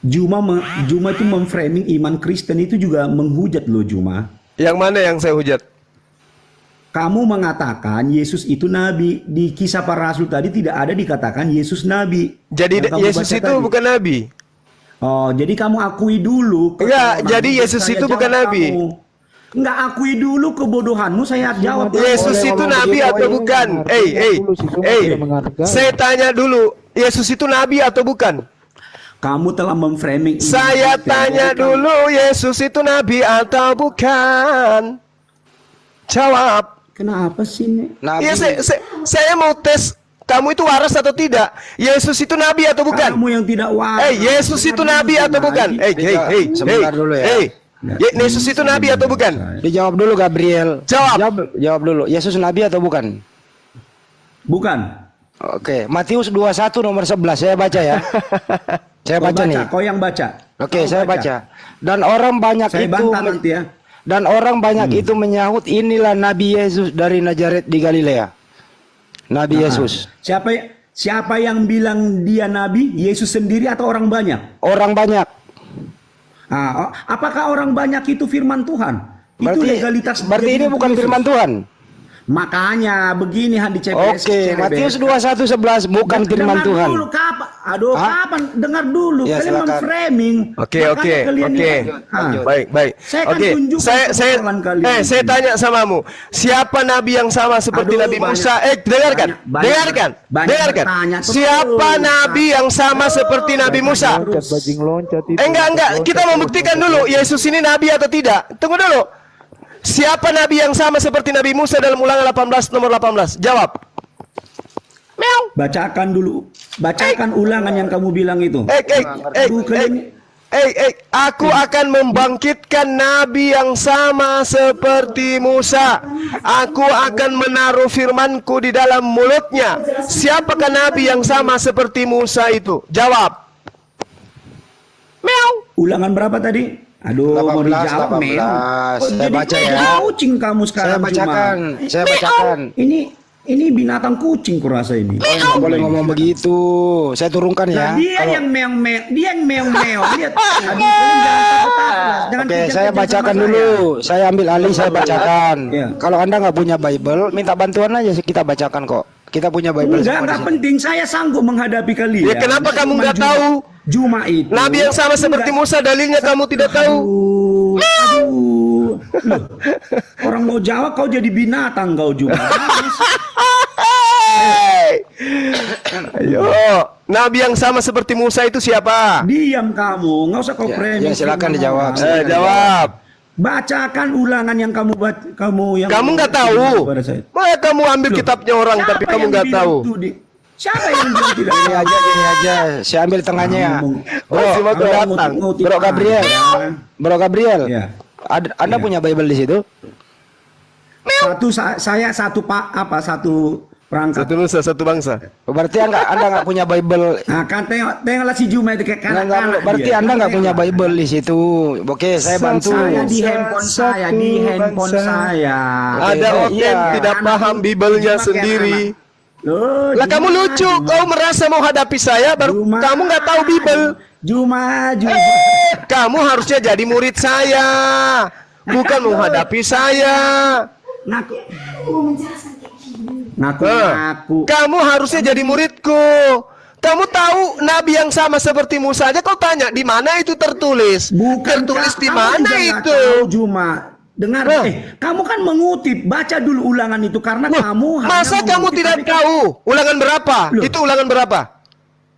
[SPEAKER 1] Juma itu memframing iman Kristen itu juga menghujat loh, Juma.
[SPEAKER 3] Yang mana yang saya hujat?
[SPEAKER 1] Kamu mengatakan Yesus itu nabi. Di Kisah Para Rasul tadi tidak ada dikatakan Yesus nabi.
[SPEAKER 3] Jadi Yesus itu bukan nabi.
[SPEAKER 1] Oh, jadi kamu akui dulu.
[SPEAKER 3] Enggak, jadi Yesus itu bukan nabi.
[SPEAKER 1] Enggak, akui dulu kebodohanmu, saya jawab.
[SPEAKER 3] Yesus itu nabi atau bukan? Saya tanya dulu, Yesus itu nabi atau bukan?
[SPEAKER 1] Kamu telah memframing.
[SPEAKER 3] Saya tanya dulu, Yesus itu nabi atau bukan? Jawab.
[SPEAKER 1] Kenapa sih, Nek?
[SPEAKER 3] Ya, saya mau tes. Kamu itu waras atau tidak? Yesus itu nabi atau bukan?
[SPEAKER 1] Kamu yang tidak waras.
[SPEAKER 3] Yesus itu nabi atau bukan?
[SPEAKER 6] Sebentar dulu ya.
[SPEAKER 3] Yesus itu nabi atau bukan?
[SPEAKER 6] Dijawab dulu, Gabriel.
[SPEAKER 3] Jawab
[SPEAKER 6] dulu. Yesus nabi atau bukan?
[SPEAKER 1] Bukan.
[SPEAKER 6] Oke, Matius 21 nomor 11 saya baca ya. Saya baca nih.
[SPEAKER 1] Kau yang baca.
[SPEAKER 6] Oke, saya baca. Dan orang banyak
[SPEAKER 1] saya
[SPEAKER 6] itu
[SPEAKER 1] bantah nanti ya.
[SPEAKER 6] Dan orang banyak itu menyahut, inilah Nabi Yesus dari Nazaret di Galilea. Nabi Yesus.
[SPEAKER 1] Siapa yang bilang dia nabi? Yesus sendiri atau orang banyak?
[SPEAKER 6] Orang banyak.
[SPEAKER 1] Apakah orang banyak itu firman Tuhan?
[SPEAKER 6] Berarti,
[SPEAKER 1] itu legalitas.
[SPEAKER 6] Berarti ini bukan firman Tuhan.
[SPEAKER 1] Makanya begini di CPS.
[SPEAKER 6] Oke, Matius 21:11 bukan firman Tuhan.
[SPEAKER 1] Dulu, kapan? Dengar dulu.
[SPEAKER 6] Ya,
[SPEAKER 1] kalian memframing.
[SPEAKER 3] Oke. Baik.
[SPEAKER 1] Saya kan tunjukkan kalian.
[SPEAKER 3] Saya tanya samamu, siapa nabi yang sama seperti Nabi Musa? Dengarkan. Siapa nabi yang sama seperti Nabi Musa? Enggak. Kita membuktikan dulu Yesus ini nabi atau tidak. Tunggu dulu. Siapa nabi yang sama seperti Nabi Musa dalam Ulangan 18 nomor 18? Jawab.
[SPEAKER 1] Bacakan dulu. Bacakan ulangan yang kamu bilang itu.
[SPEAKER 3] Aku akan membangkitkan nabi yang sama seperti Musa. Aku akan menaruh firmanku di dalam mulutnya. Siapakah nabi yang sama seperti Musa itu? Jawab.
[SPEAKER 1] Ulangan berapa tadi? Aduh, 18, mau dijawab,
[SPEAKER 6] 18. Saya baca ya.
[SPEAKER 1] Kucing kamu sekarang.
[SPEAKER 6] Saya bacakan.
[SPEAKER 1] Ini binatang kucing kurasa ini.
[SPEAKER 6] Nggak boleh ngomong begitu. Saya turunkan ya.
[SPEAKER 1] Dia yang meong-meong. Lihat.
[SPEAKER 6] Oke, saya bacakan dulu. Saya ambil alih, saya bacakan. Kalau Anda nggak punya Bible, minta bantuan aja, kita bacakan kok. Kita punya Bible.
[SPEAKER 1] Enggak penting. Saya sanggup menghadapi kalian.
[SPEAKER 3] Ya kenapa kamu nggak tahu?
[SPEAKER 1] Juma itu.
[SPEAKER 3] Nabi yang sama seperti Musa, dalilnya kamu tidak tahu.
[SPEAKER 1] Aduh. Orang mau jawab kau jadi binatang kau Juma.
[SPEAKER 3] Ayo, Nabi yang sama seperti Musa itu siapa?
[SPEAKER 1] Diam kamu, nggak usah kau
[SPEAKER 6] Ya,
[SPEAKER 1] framing.
[SPEAKER 6] ya, silakan dijawab.
[SPEAKER 3] Jawab.
[SPEAKER 1] Bacakan ulangan yang kamu yang
[SPEAKER 3] Kamu nggak tahu. Maka kamu ambil kitabnya orang
[SPEAKER 1] Siapa
[SPEAKER 3] tapi kamu
[SPEAKER 1] yang
[SPEAKER 3] nggak
[SPEAKER 1] bilang
[SPEAKER 3] tahu.
[SPEAKER 1] itu siapa yang bilang tidak?
[SPEAKER 6] Gini aja, saya ambil tengahnya ya. Bro,
[SPEAKER 3] si Mako datang.
[SPEAKER 6] Bro Gabriel, Bro Gabriel,
[SPEAKER 1] Ya.
[SPEAKER 6] Anda punya Bible di situ?
[SPEAKER 1] Saya satu perangkat.
[SPEAKER 3] Satu nusa, satu bangsa.
[SPEAKER 6] Berarti Anda nggak punya Bible.
[SPEAKER 1] Nah, kan tengoklah si Juma itu kayak
[SPEAKER 6] Nggak, berarti Anda nggak punya Bible di situ. Oke, saya bantu.
[SPEAKER 1] Saya di handphone saya.
[SPEAKER 3] Ada orang yang tidak paham Bible-nya sendiri. Lah kamu lucu, kau merasa mau hadapi saya, baru kamu nggak tahu Bible.
[SPEAKER 1] Juma.
[SPEAKER 3] Kamu harusnya jadi murid saya, bukan menghadapi saya.
[SPEAKER 1] Ngaku.
[SPEAKER 3] Kamu harusnya jadi muridku. Kamu tahu Nabi yang sama seperti Musa aja kau tanya di mana itu tertulis? Tertulis di mana itu?
[SPEAKER 1] Juma. Dengar, kamu kan mengutip, baca dulu ulangan itu karena kamu
[SPEAKER 3] masa kamu tidak tahu ulangan berapa? Itu ulangan berapa?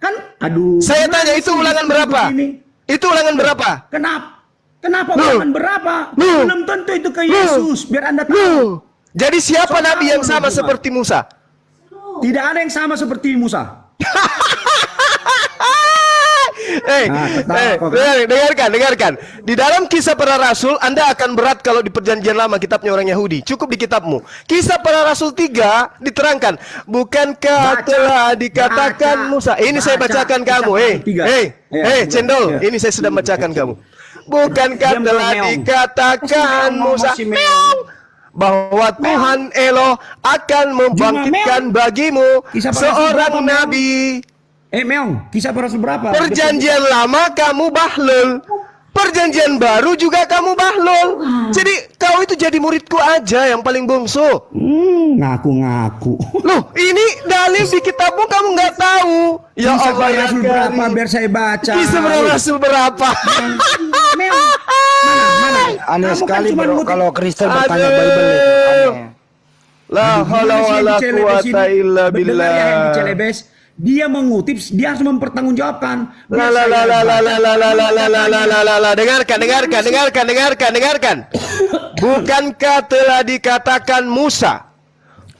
[SPEAKER 1] Kan, aduh.
[SPEAKER 3] Saya tanya itu ulangan berapa? Itu ulangan berapa?
[SPEAKER 1] Kenapa ulangan berapa? Belum tentu itu ke Yesus, biar Anda tahu.
[SPEAKER 3] Jadi siapa Nabi yang sama seperti Musa?
[SPEAKER 1] Tidak ada yang sama seperti Musa.
[SPEAKER 3] Dengarkan. Di dalam Kisah Para Rasul, Anda akan berat kalau di Perjanjian Lama kitabnya orang Yahudi. Cukup di kitabmu. Kisah Para Rasul 3 diterangkan. Bukankah telah dikatakan Musa? Ini saya bacakan kamu. Cendol. Ini saya sudah bacakan kamu. Bukankah telah dikatakan Musa bahwa Tuhan Eloh akan membangkitkan bagimu seorang nabi.
[SPEAKER 1] Meong, Kisah Para Rasul berapa?
[SPEAKER 3] Perjanjian lama kamu bahlul, perjanjian baru juga kamu bahlul. Jadi kau itu jadi muridku aja yang paling bungsu.
[SPEAKER 1] Ngaku.
[SPEAKER 3] Loh, ini dalil di kitabmu kamu nggak tahu. Ya
[SPEAKER 1] Kisah
[SPEAKER 3] Allah,
[SPEAKER 1] Para
[SPEAKER 3] ya
[SPEAKER 1] Rasul berapa biar saya baca?
[SPEAKER 3] Kisah Para Rasul berapa?
[SPEAKER 1] Mana?
[SPEAKER 6] Aneh sekali bro, kalau Kristen bertanya
[SPEAKER 3] Aduh.
[SPEAKER 6] Bible itu aneh.
[SPEAKER 3] La haula wala quwata illa billah.
[SPEAKER 1] Yang di Celebes, dia mengutip, dia harus mempertanggungjawabkan.
[SPEAKER 3] Dengarkan. Bukankah telah dikatakan Musa,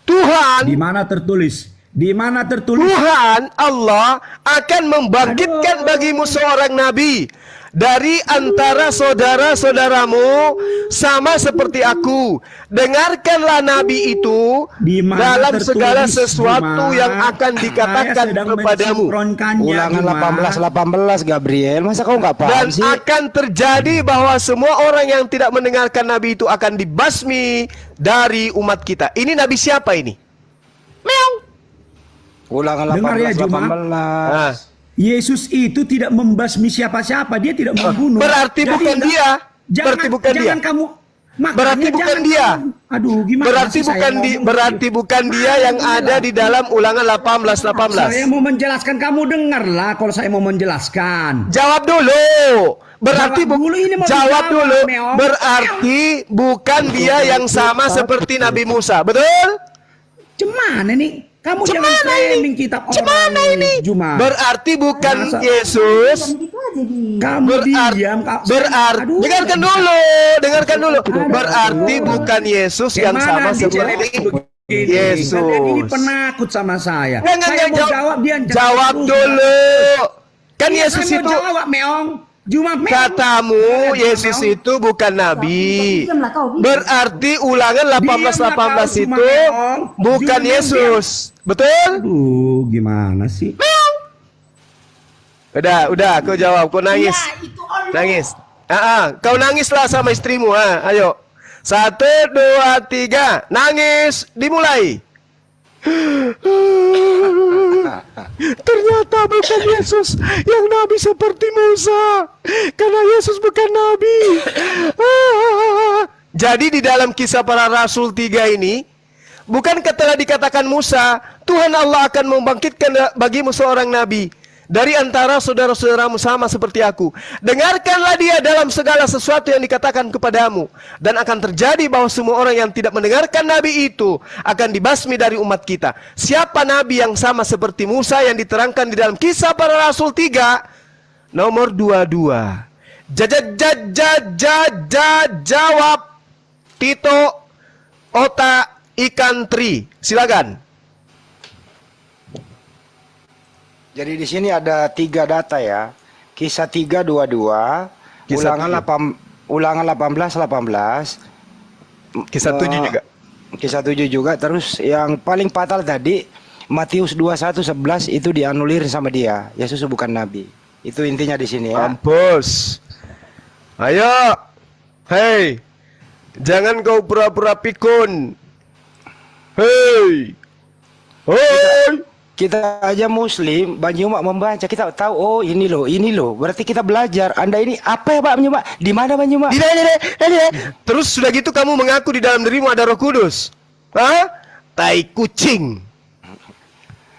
[SPEAKER 3] Tuhan
[SPEAKER 1] di mana tertulis?
[SPEAKER 3] Tuhan Allah akan membangkitkan bagimu seorang nabi dari antara saudara-saudaramu sama seperti aku. Dengarkanlah nabi itu dalam segala sesuatu yang akan dikatakan kepadamu.
[SPEAKER 6] Ulangan 18 Gabriel, masa kau nggak paham
[SPEAKER 3] Dan
[SPEAKER 6] sih?
[SPEAKER 3] akan terjadi bahwa semua orang yang tidak mendengarkan nabi itu akan dibasmi dari umat kita. Ini nabi siapa ini? Meong.
[SPEAKER 6] Ulangan
[SPEAKER 1] Dengar ya,
[SPEAKER 6] 18.
[SPEAKER 1] Juma. Yesus itu tidak membasmi siapa-siapa, dia tidak membunuh.
[SPEAKER 3] Berarti bukan dia. Berarti bukan dia. Berarti bukan dia.
[SPEAKER 1] Aduh, gimana
[SPEAKER 3] Berarti
[SPEAKER 1] sih
[SPEAKER 3] bukan
[SPEAKER 1] saya
[SPEAKER 3] berarti bukan dia yang ada di dalam ulangan 18.
[SPEAKER 1] Saya mau menjelaskan, kamu dengarlah kalau saya mau menjelaskan.
[SPEAKER 3] Jawab dulu. Berarti jawab dulu.
[SPEAKER 1] Meong.
[SPEAKER 3] Berarti bukan dia yang sama seperti Nabi Musa. Betul?
[SPEAKER 1] Cuman ini kamu jangan framing kitab orang ini. Juma.
[SPEAKER 3] Berarti bukan Yesus.
[SPEAKER 1] Kamu diam.
[SPEAKER 3] Berarti dengarkan dulu. Berarti bukan Yesus yang sama seperti Yesus.
[SPEAKER 1] Ini penakut sama saya.
[SPEAKER 3] Saya
[SPEAKER 1] mau jawab, dia
[SPEAKER 3] jawab dulu. Kan Yesus itu
[SPEAKER 1] jawab, Meong. Juma,
[SPEAKER 3] katamu Yesus itu bukan nabi. Berarti ulangan 18 itu bukan Yesus. Betul?
[SPEAKER 1] Aduh, gimana sih?
[SPEAKER 3] Udah, kau jawab, kau nangis. Nangis. Kau nangislah sama istrimu, ayo. 1, 2, 3, nangis, dimulai. Ternyata bukan Yesus yang nabi seperti Musa, karena Yesus bukan nabi. Jadi di dalam Kisah Para Rasul 3 ini, bukankah telah dikatakan Musa, Tuhan Allah akan membangkitkan bagimu seorang nabi dari antara saudara-saudaramu sama seperti aku. Dengarkanlah dia dalam segala sesuatu yang dikatakan kepadamu. Dan akan terjadi bahwa semua orang yang tidak mendengarkan Nabi itu akan dibasmi dari umat kita. Siapa Nabi yang sama seperti Musa yang diterangkan di dalam Kisah Para Rasul 3 nomor 22. Jawab Tito Ota Ikan Tri. Silakan.
[SPEAKER 6] Jadi di sini ada 3 data ya. Kisah 3:22, Ulangan 18:18.
[SPEAKER 3] Kisah 7 juga.
[SPEAKER 6] Kisah 7 juga. Terus yang paling fatal tadi Matius 21:11 itu dianulir sama dia. Yesus bukan nabi. Itu intinya di sini ya.
[SPEAKER 3] Mampus. Ayo. Hei. Jangan kau pura-pura pikun. Hei. Hei.
[SPEAKER 6] Kita aja muslim, Bang Juma membaca, kita tahu oh ini loh. Berarti kita belajar. Anda ini apa ya Pak Juma? Di mana Bang Juma?
[SPEAKER 3] Terus sudah gitu kamu mengaku di dalam dirimu ada Roh Kudus. Hah? Tai kucing.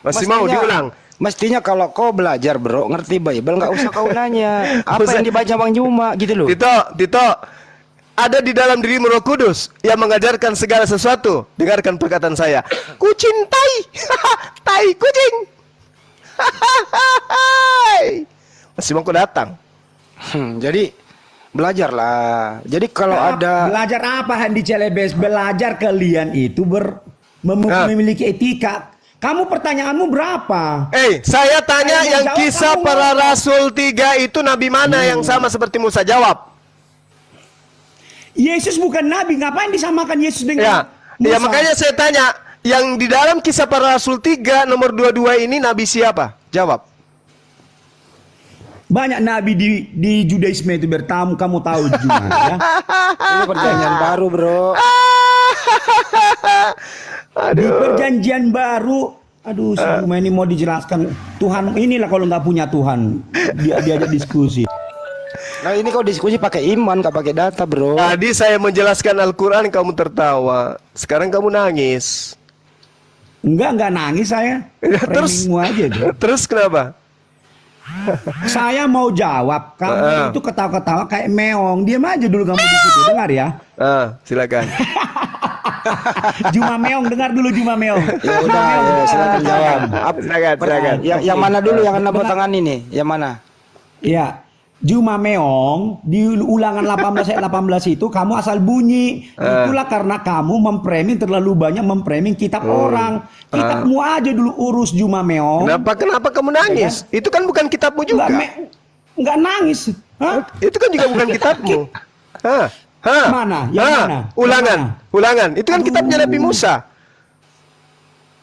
[SPEAKER 3] Masih mau diulang?
[SPEAKER 6] Mestinya kalau kau belajar bro, ngerti Bible, nggak usah kau nanya apa yang dibaca Bang Juma gitu loh.
[SPEAKER 3] Tito, ada di dalam dirimu Roh Kudus yang mengajarkan segala sesuatu. Dengarkan perkataan saya. Kucing tai. Tai kucing. Masih mau kau datang.
[SPEAKER 6] Jadi belajarlah. Jadi kalau ada
[SPEAKER 14] belajar apa Handi Celebes? Belajar kalian itu memiliki etika. Kamu pertanyaanmu berapa?
[SPEAKER 3] Saya tanya yang Kisah Para Rasul 3 itu nabi mana yang sama seperti Musa? Jawab.
[SPEAKER 14] Yesus bukan nabi, ngapain disamakan Yesus dengan Musa?
[SPEAKER 3] Ya makanya saya tanya, yang di dalam Kisah Para Rasul 3 nomor 22 ini nabi siapa? Jawab.
[SPEAKER 14] Banyak nabi di Judaisme itu bertamu, kamu tahu juga ya.
[SPEAKER 6] Ini perjanjian baru, Bro.
[SPEAKER 14] Di perjanjian baru, aduh, semua ini mau dijelaskan. Tuhan inilah kalau nggak punya Tuhan, diajak diskusi.
[SPEAKER 6] Nah ini kau diskusi pakai iman, nggak pakai data, Bro.
[SPEAKER 3] Tadi saya menjelaskan Al-Quran, kamu tertawa. Sekarang kamu nangis.
[SPEAKER 14] Enggak nangis saya.
[SPEAKER 3] Terus kenapa?
[SPEAKER 14] Saya mau jawab, kamu itu ketawa-ketawa kayak meong. Diam aja dulu kamu di situ, dengar ya.
[SPEAKER 3] Silakan.
[SPEAKER 14] Juma Meong, dengar dulu Juma Meong.
[SPEAKER 6] Ya udah, silakan jawab.
[SPEAKER 3] Silakan.
[SPEAKER 6] Yang mana dulu yang anda mau tangan ini? Yang mana?
[SPEAKER 14] Iya. Juma Meong di Ulangan 18 ayat 18 itu kamu asal bunyi. Itulah karena kamu terlalu banyak memframing kitab orang. Kitabmu aja dulu urus Juma Meong.
[SPEAKER 3] Kenapa kamu nangis? Ya, itu kan bukan kitabmu juga.
[SPEAKER 14] Enggak nangis. Hah?
[SPEAKER 3] Itu kan juga bukan kitabmu.
[SPEAKER 14] Mana? Yang mana?
[SPEAKER 3] Ulangan. Itu kan kitabnya Nabi Musa.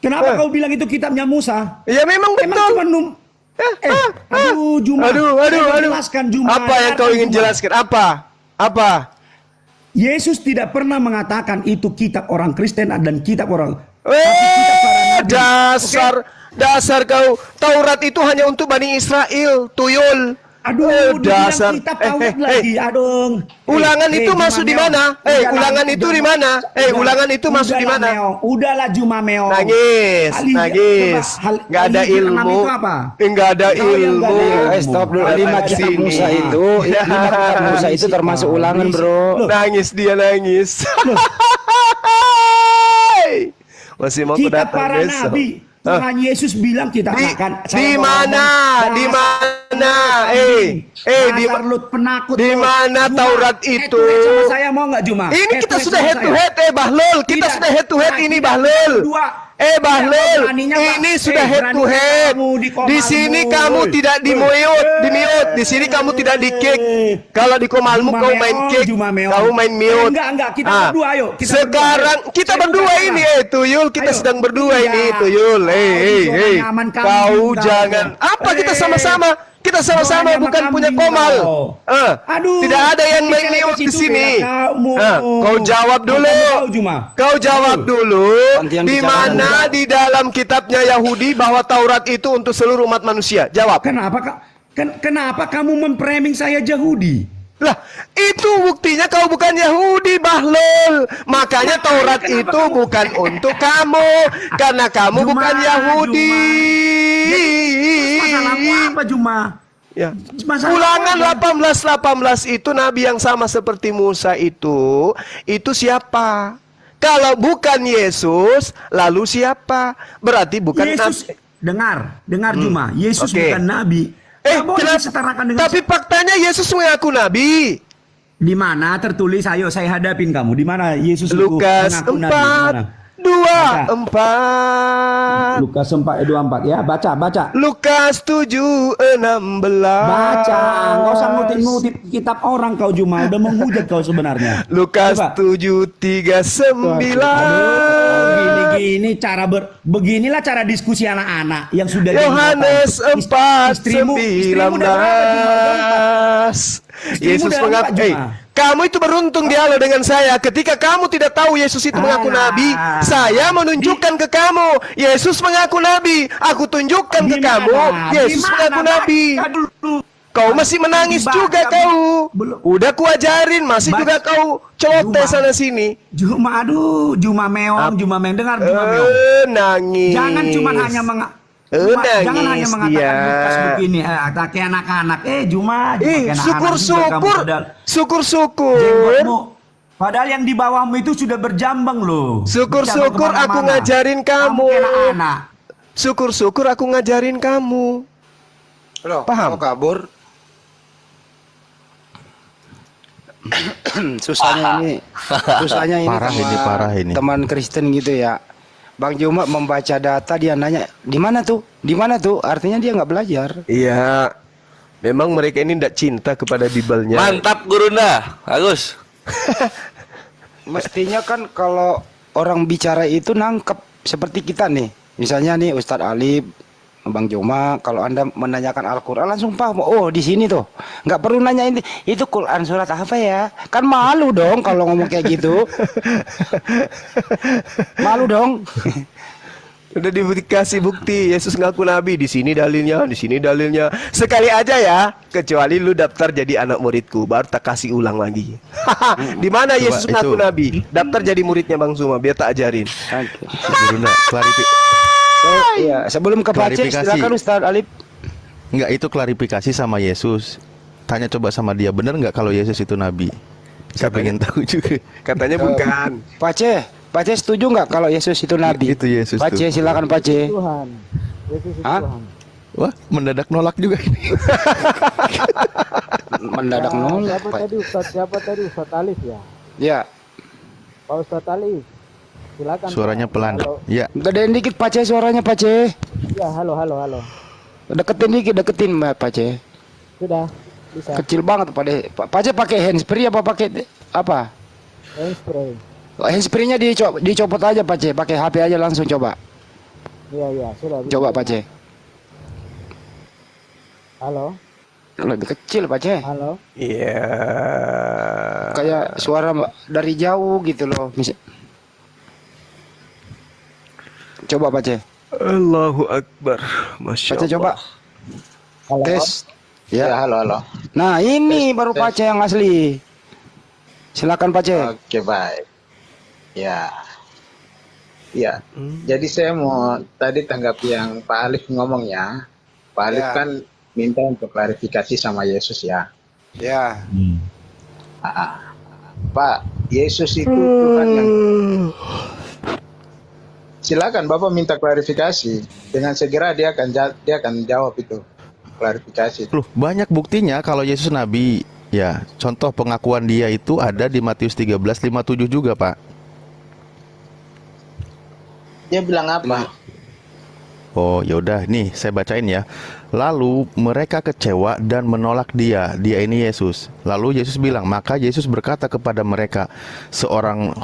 [SPEAKER 14] Kenapa kau bilang itu kitabnya Musa?
[SPEAKER 3] Ya memang betul.
[SPEAKER 14] Aduh, Juma.
[SPEAKER 3] Aduh.
[SPEAKER 14] Jelaskan, Juma.
[SPEAKER 3] Apa yang kau ingin jelaskan? Apa?
[SPEAKER 14] Yesus tidak pernah mengatakan itu kitab orang Kristen dan kitab orang.
[SPEAKER 3] Dasar kau. Taurat itu hanya untuk Bani Israel, tuyul.
[SPEAKER 14] Aduh,
[SPEAKER 3] dasar.
[SPEAKER 14] Kitab Taurat lagi. Aduh.
[SPEAKER 3] Ulangan itu masuk di mana? Ulangan itu di mana? Ulangan itu masuk di mana?
[SPEAKER 14] Udahlah Juma Meong.
[SPEAKER 3] Nangis. Enggak ada ilmu. Enggak ada ilmu.
[SPEAKER 6] Stop dulu. 5 kitab Musa itu, 5 kitab Musa itu termasuk ulangan, Bro.
[SPEAKER 3] Nangis dia nangis. Masih mau
[SPEAKER 14] kitab
[SPEAKER 3] datang
[SPEAKER 14] para
[SPEAKER 3] besok.
[SPEAKER 14] Nabi. Tuhan Yesus bilang kita makan.
[SPEAKER 3] Di mana?
[SPEAKER 14] Penakut.
[SPEAKER 3] Di mana Taurat itu?
[SPEAKER 14] Sama saya mau nggak Juma?
[SPEAKER 3] Ini kita sudah head to head, Bahlul. Kita sudah head to head ini, Bahlul. Bahlul, ini sudah head to head. Di sini kamu tidak di mute. Di sini kamu tidak di kick. Kalau di Komalmu kau main kick, kamu main mute.
[SPEAKER 14] Enggak, kita berdua ayo.
[SPEAKER 3] Sekarang kita berdua ini, Tuyul, kita sedang berdua ini, Tuyul. Kau jangan. Apa kita sama-sama? Kita sama-sama bukan punya Komal. Tidak ada yang main mute di sini. Kau jawab dulu. Kau jawab dulu. Di mana di dalam kitabnya Yahudi bahwa Taurat itu untuk seluruh umat manusia? Jawab.
[SPEAKER 14] Kenapa kamu memframing saya Yahudi?
[SPEAKER 3] Lah, itu buktinya kau bukan Yahudi, Bahlul. Makanya Taurat itu bukan untuk kamu, karena kamu bukan Yahudi.
[SPEAKER 14] apa Juma?
[SPEAKER 3] Ya.
[SPEAKER 14] Masalah
[SPEAKER 3] Ulangan
[SPEAKER 14] apa?
[SPEAKER 3] 18:18 itu nabi yang sama seperti Musa itu siapa? Kalau bukan Yesus, lalu siapa? Berarti bukan
[SPEAKER 14] Yesus.
[SPEAKER 3] nabi.
[SPEAKER 14] Dengar Juma. Yesus bukan nabi.
[SPEAKER 3] Kenapa?
[SPEAKER 14] Disetarakan dengan
[SPEAKER 3] Tapi faktanya Yesus mengaku nabi.
[SPEAKER 14] Di mana tertulis? Ayo saya hadapin kamu. Di mana Yesus itu
[SPEAKER 3] Lukas
[SPEAKER 14] mengaku nabi? Di mana?
[SPEAKER 3] 4:24.
[SPEAKER 14] Lukas 4:24 ya, baca.
[SPEAKER 3] Lukas 7:16.
[SPEAKER 14] Baca, nggak usah ngutip kitab orang kau Juma, udah menghujat kau sebenarnya.
[SPEAKER 3] Lukas 7:39.
[SPEAKER 14] Gini cara beginilah cara diskusi anak-anak yang sudah
[SPEAKER 3] Yohanes 4:19. Yesus mengaku, kamu itu beruntung dialog dengan saya. Ketika kamu tidak tahu Yesus itu mengaku nabi, saya menunjukkan ke kamu Yesus mengaku nabi. Aku tunjukkan ke kamu Yesus mengaku nabi. Kau masih menangis juga kau. Udah kuajarin masih juga kau celoteh sana sini.
[SPEAKER 14] Juma meong, dengar Juma meong.
[SPEAKER 3] Nangis.
[SPEAKER 14] Jangan cuma hanya jangan hanya mengatakan Lukas begini, kayak anak-anak. Juma
[SPEAKER 3] syukur.
[SPEAKER 14] Padahal yang di bawahmu itu sudah berjambang loh.
[SPEAKER 3] Syukur-syukur aku ngajarin kamu. Syukur-syukur aku ngajarin kamu.
[SPEAKER 6] Loh,
[SPEAKER 3] paham?
[SPEAKER 6] Mau kabur? susahnya ini
[SPEAKER 12] parah ini.
[SPEAKER 6] Teman Kristen gitu ya. Bang Juma membaca data, dia nanya di mana tuh, artinya dia nggak belajar.
[SPEAKER 3] Iya, memang mereka ini tidak cinta kepada Bibalnya.
[SPEAKER 10] Mantap Gurunda, bagus.
[SPEAKER 6] Mestinya kan kalau orang bicara itu nangkep seperti kita nih, misalnya nih Ustadz Alif, Bang Juma, kalau Anda menanyakan Al-Quran langsung paham. Oh di sini tuh, nggak perlu nanya itu Quran surat apa ya? Kan malu dong kalau ngomong kayak gitu. Malu dong.
[SPEAKER 3] Udah dikasih bukti Yesus ngaku nabi, di sini dalilnya, di sini dalilnya. Sekali aja ya, kecuali lu daftar jadi anak muridku, baru tak kasih ulang lagi. Di mana Yesus ngaku nabi? Daftar jadi muridnya Bang Zuma, biar tak ajarin.
[SPEAKER 6] Iya, sebelum ke Pace, silakan Ustaz Alif.
[SPEAKER 12] Enggak, itu klarifikasi sama Yesus. Tanya coba sama dia, benar nggak kalau Yesus itu nabi? Saya pengen tahu juga.
[SPEAKER 3] Katanya bukan.
[SPEAKER 6] Pace setuju nggak kalau Yesus itu nabi?
[SPEAKER 12] Itu Yesus.
[SPEAKER 6] Pace, silakan Pace.
[SPEAKER 4] Tuhan. Yesus itu Tuhan.
[SPEAKER 12] Wah, mendadak nolak juga ini.
[SPEAKER 6] Mendadak nolak.
[SPEAKER 4] Siapa tadi Ustaz Alif ya?
[SPEAKER 6] Ya.
[SPEAKER 4] Pak Ustaz Alif. Silakan.
[SPEAKER 12] Suaranya pelan. Ya.
[SPEAKER 6] Gedein dikit Pace suaranya Pace.
[SPEAKER 4] Ya, halo.
[SPEAKER 6] Deketin Mbak Pace.
[SPEAKER 4] Sudah. Bisa.
[SPEAKER 6] Kecil banget Pace pakai handsfree apa pakai apa?
[SPEAKER 4] Handsfree.
[SPEAKER 6] Handsfree-nya dicopot aja Pace, pakai HP aja langsung coba.
[SPEAKER 4] Iya, sudah.
[SPEAKER 6] Coba Pace.
[SPEAKER 4] Halo.
[SPEAKER 6] Lebih kecil Pace.
[SPEAKER 4] Halo.
[SPEAKER 3] Iya.
[SPEAKER 6] Kayak suara dari jauh gitu loh. Coba Pace.
[SPEAKER 3] Allahu Akbar. Masya
[SPEAKER 6] Pace
[SPEAKER 3] Allah.
[SPEAKER 6] coba.
[SPEAKER 11] Halo.
[SPEAKER 6] Tes.
[SPEAKER 11] Ya, halo.
[SPEAKER 6] Nah ini
[SPEAKER 11] Tes,
[SPEAKER 6] baru
[SPEAKER 11] tes.
[SPEAKER 6] Pace yang asli. Silakan Pace.
[SPEAKER 11] Oke, baik. Ya. Jadi saya mau tadi tanggapi yang Pak Alif ngomong ya. Pak Alif kan minta untuk klarifikasi sama Yesus ya.
[SPEAKER 6] Ya.
[SPEAKER 11] Pak, Yesus itu Tuhan yang silakan Bapak minta klarifikasi. Dengan segera dia akan jawab itu klarifikasi.
[SPEAKER 12] Loh, banyak buktinya kalau Yesus nabi. Ya, contoh pengakuan dia itu ada di Matius 13:57 juga, Pak.
[SPEAKER 11] Dia bilang apa?
[SPEAKER 12] Oh, yaudah, nih saya bacain ya. Lalu mereka kecewa dan menolak dia ini Yesus. Lalu Yesus bilang, maka Yesus berkata kepada mereka, seorang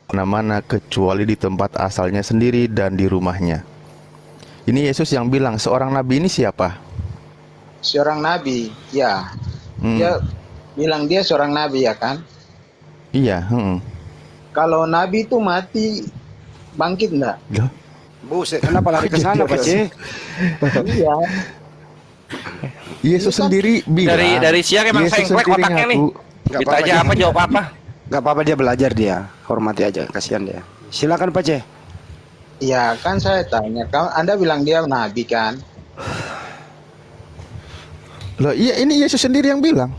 [SPEAKER 12] mana-mana kecuali di tempat asalnya sendiri dan di rumahnya. Ini Yesus yang bilang, seorang nabi ini siapa?
[SPEAKER 11] Seorang nabi, ya. Dia bilang dia seorang nabi ya kan?
[SPEAKER 12] Iya.
[SPEAKER 11] Kalau nabi itu mati, bangkit enggak?
[SPEAKER 6] Buset, kenapa lari ke sana Pak C?
[SPEAKER 11] Iya.
[SPEAKER 12] Yesus sendiri bilang.
[SPEAKER 10] Dari siang emang sengklek otaknya nih. Ditanya apa jawab apa?
[SPEAKER 6] Gak apa-apa, dia belajar dia. Hormati aja, kasihan dia. Silakan Pak C.
[SPEAKER 11] Iya kan saya tanya, Anda bilang dia nabi kan?
[SPEAKER 12] Loh, iya ini Yesus sendiri yang bilang.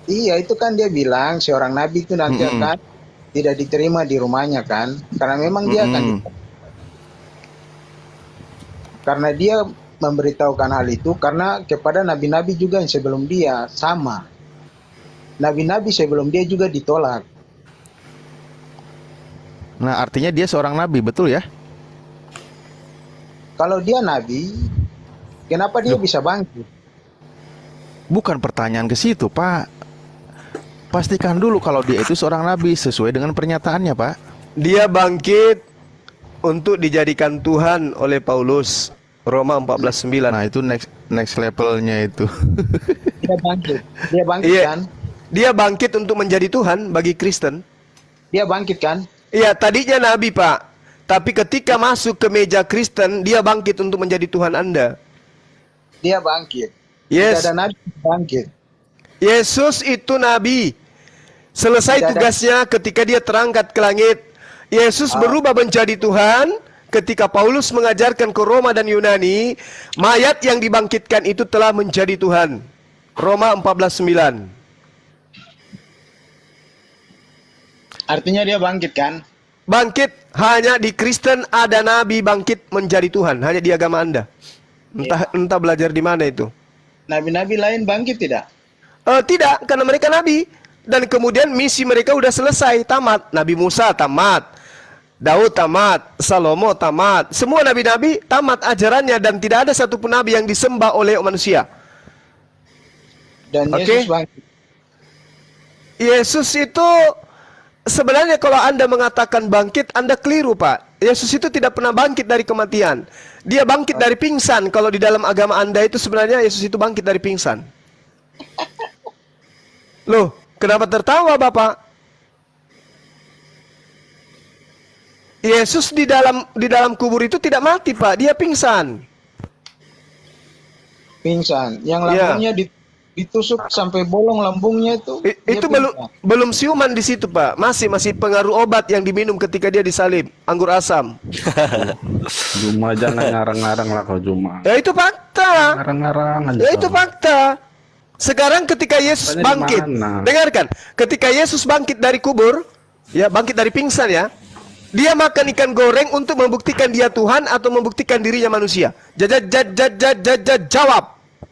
[SPEAKER 11] Iya, itu kan dia bilang seorang nabi itu nanti akan tidak diterima di rumahnya kan, karena memang dia akan karena dia memberitahukan hal itu karena kepada nabi-nabi juga yang sebelum dia sama. Nabi-nabi sebelum dia juga ditolak.
[SPEAKER 12] Nah, artinya dia seorang nabi, betul ya?
[SPEAKER 11] Kalau dia nabi, kenapa dia bisa bangkit?
[SPEAKER 12] Bukan pertanyaan ke situ, Pak. Pastikan dulu kalau dia itu seorang nabi sesuai dengan pernyataannya, Pak.
[SPEAKER 3] Dia bangkit untuk dijadikan Tuhan oleh Paulus. Roma 14:9.
[SPEAKER 12] Nah, itu next levelnya itu.
[SPEAKER 11] Dia bangkit. Dia bangkit kan?
[SPEAKER 3] Dia bangkit untuk menjadi Tuhan bagi Kristen.
[SPEAKER 11] Dia bangkit kan?
[SPEAKER 3] Iya, tadinya nabi, Pak. Tapi ketika masuk ke meja Kristen, dia bangkit untuk menjadi Tuhan Anda.
[SPEAKER 11] Dia bangkit.
[SPEAKER 3] Yes.
[SPEAKER 11] Tidak ada nabi bangkit.
[SPEAKER 3] Yesus itu nabi. Selesai tugasnya ketika dia terangkat ke langit. Yesus berubah menjadi Tuhan. Ketika Paulus mengajarkan ke Roma dan Yunani, mayat yang dibangkitkan itu telah menjadi Tuhan. Roma 14:9.
[SPEAKER 11] Artinya dia bangkit kan?
[SPEAKER 3] Bangkit, hanya di Kristen ada nabi bangkit menjadi Tuhan, hanya di agama Anda. Entah belajar di mana itu.
[SPEAKER 11] Nabi-nabi lain bangkit tidak?
[SPEAKER 3] Tidak, karena mereka nabi. Dan kemudian misi mereka udah selesai, tamat. Nabi Musa tamat. Daud tamat, Salomo tamat, semua nabi-nabi tamat ajarannya dan tidak ada satupun nabi yang disembah oleh manusia.
[SPEAKER 11] Dan Yesus bangkit.
[SPEAKER 3] Yesus itu sebenarnya kalau Anda mengatakan bangkit, Anda keliru, Pak. Yesus itu tidak pernah bangkit dari kematian. Dia bangkit dari pingsan. Kalau di dalam agama Anda itu sebenarnya Yesus itu bangkit dari pingsan. Loh, kenapa tertawa, Bapak? Yesus di dalam kubur itu tidak mati, Pak. Dia pingsan.
[SPEAKER 11] Pingsan. Yang lambungnya ditusuk sampai bolong lambungnya itu.
[SPEAKER 3] Itu belum siuman di situ, Pak. Masih pengaruh obat yang diminum ketika dia disalib, anggur asam.
[SPEAKER 15] Juma jangan ngarang-ngarang lah kau Juma.
[SPEAKER 3] Ya itu fakta.
[SPEAKER 15] Ngarang-ngarang aja.
[SPEAKER 3] Ya itu fakta. Sekarang ketika Yesus bangkit, dengarkan, ketika Yesus bangkit dari kubur, ya bangkit dari pingsan ya. Dia makan ikan goreng untuk membuktikan dia Tuhan atau membuktikan dirinya manusia? Jawab.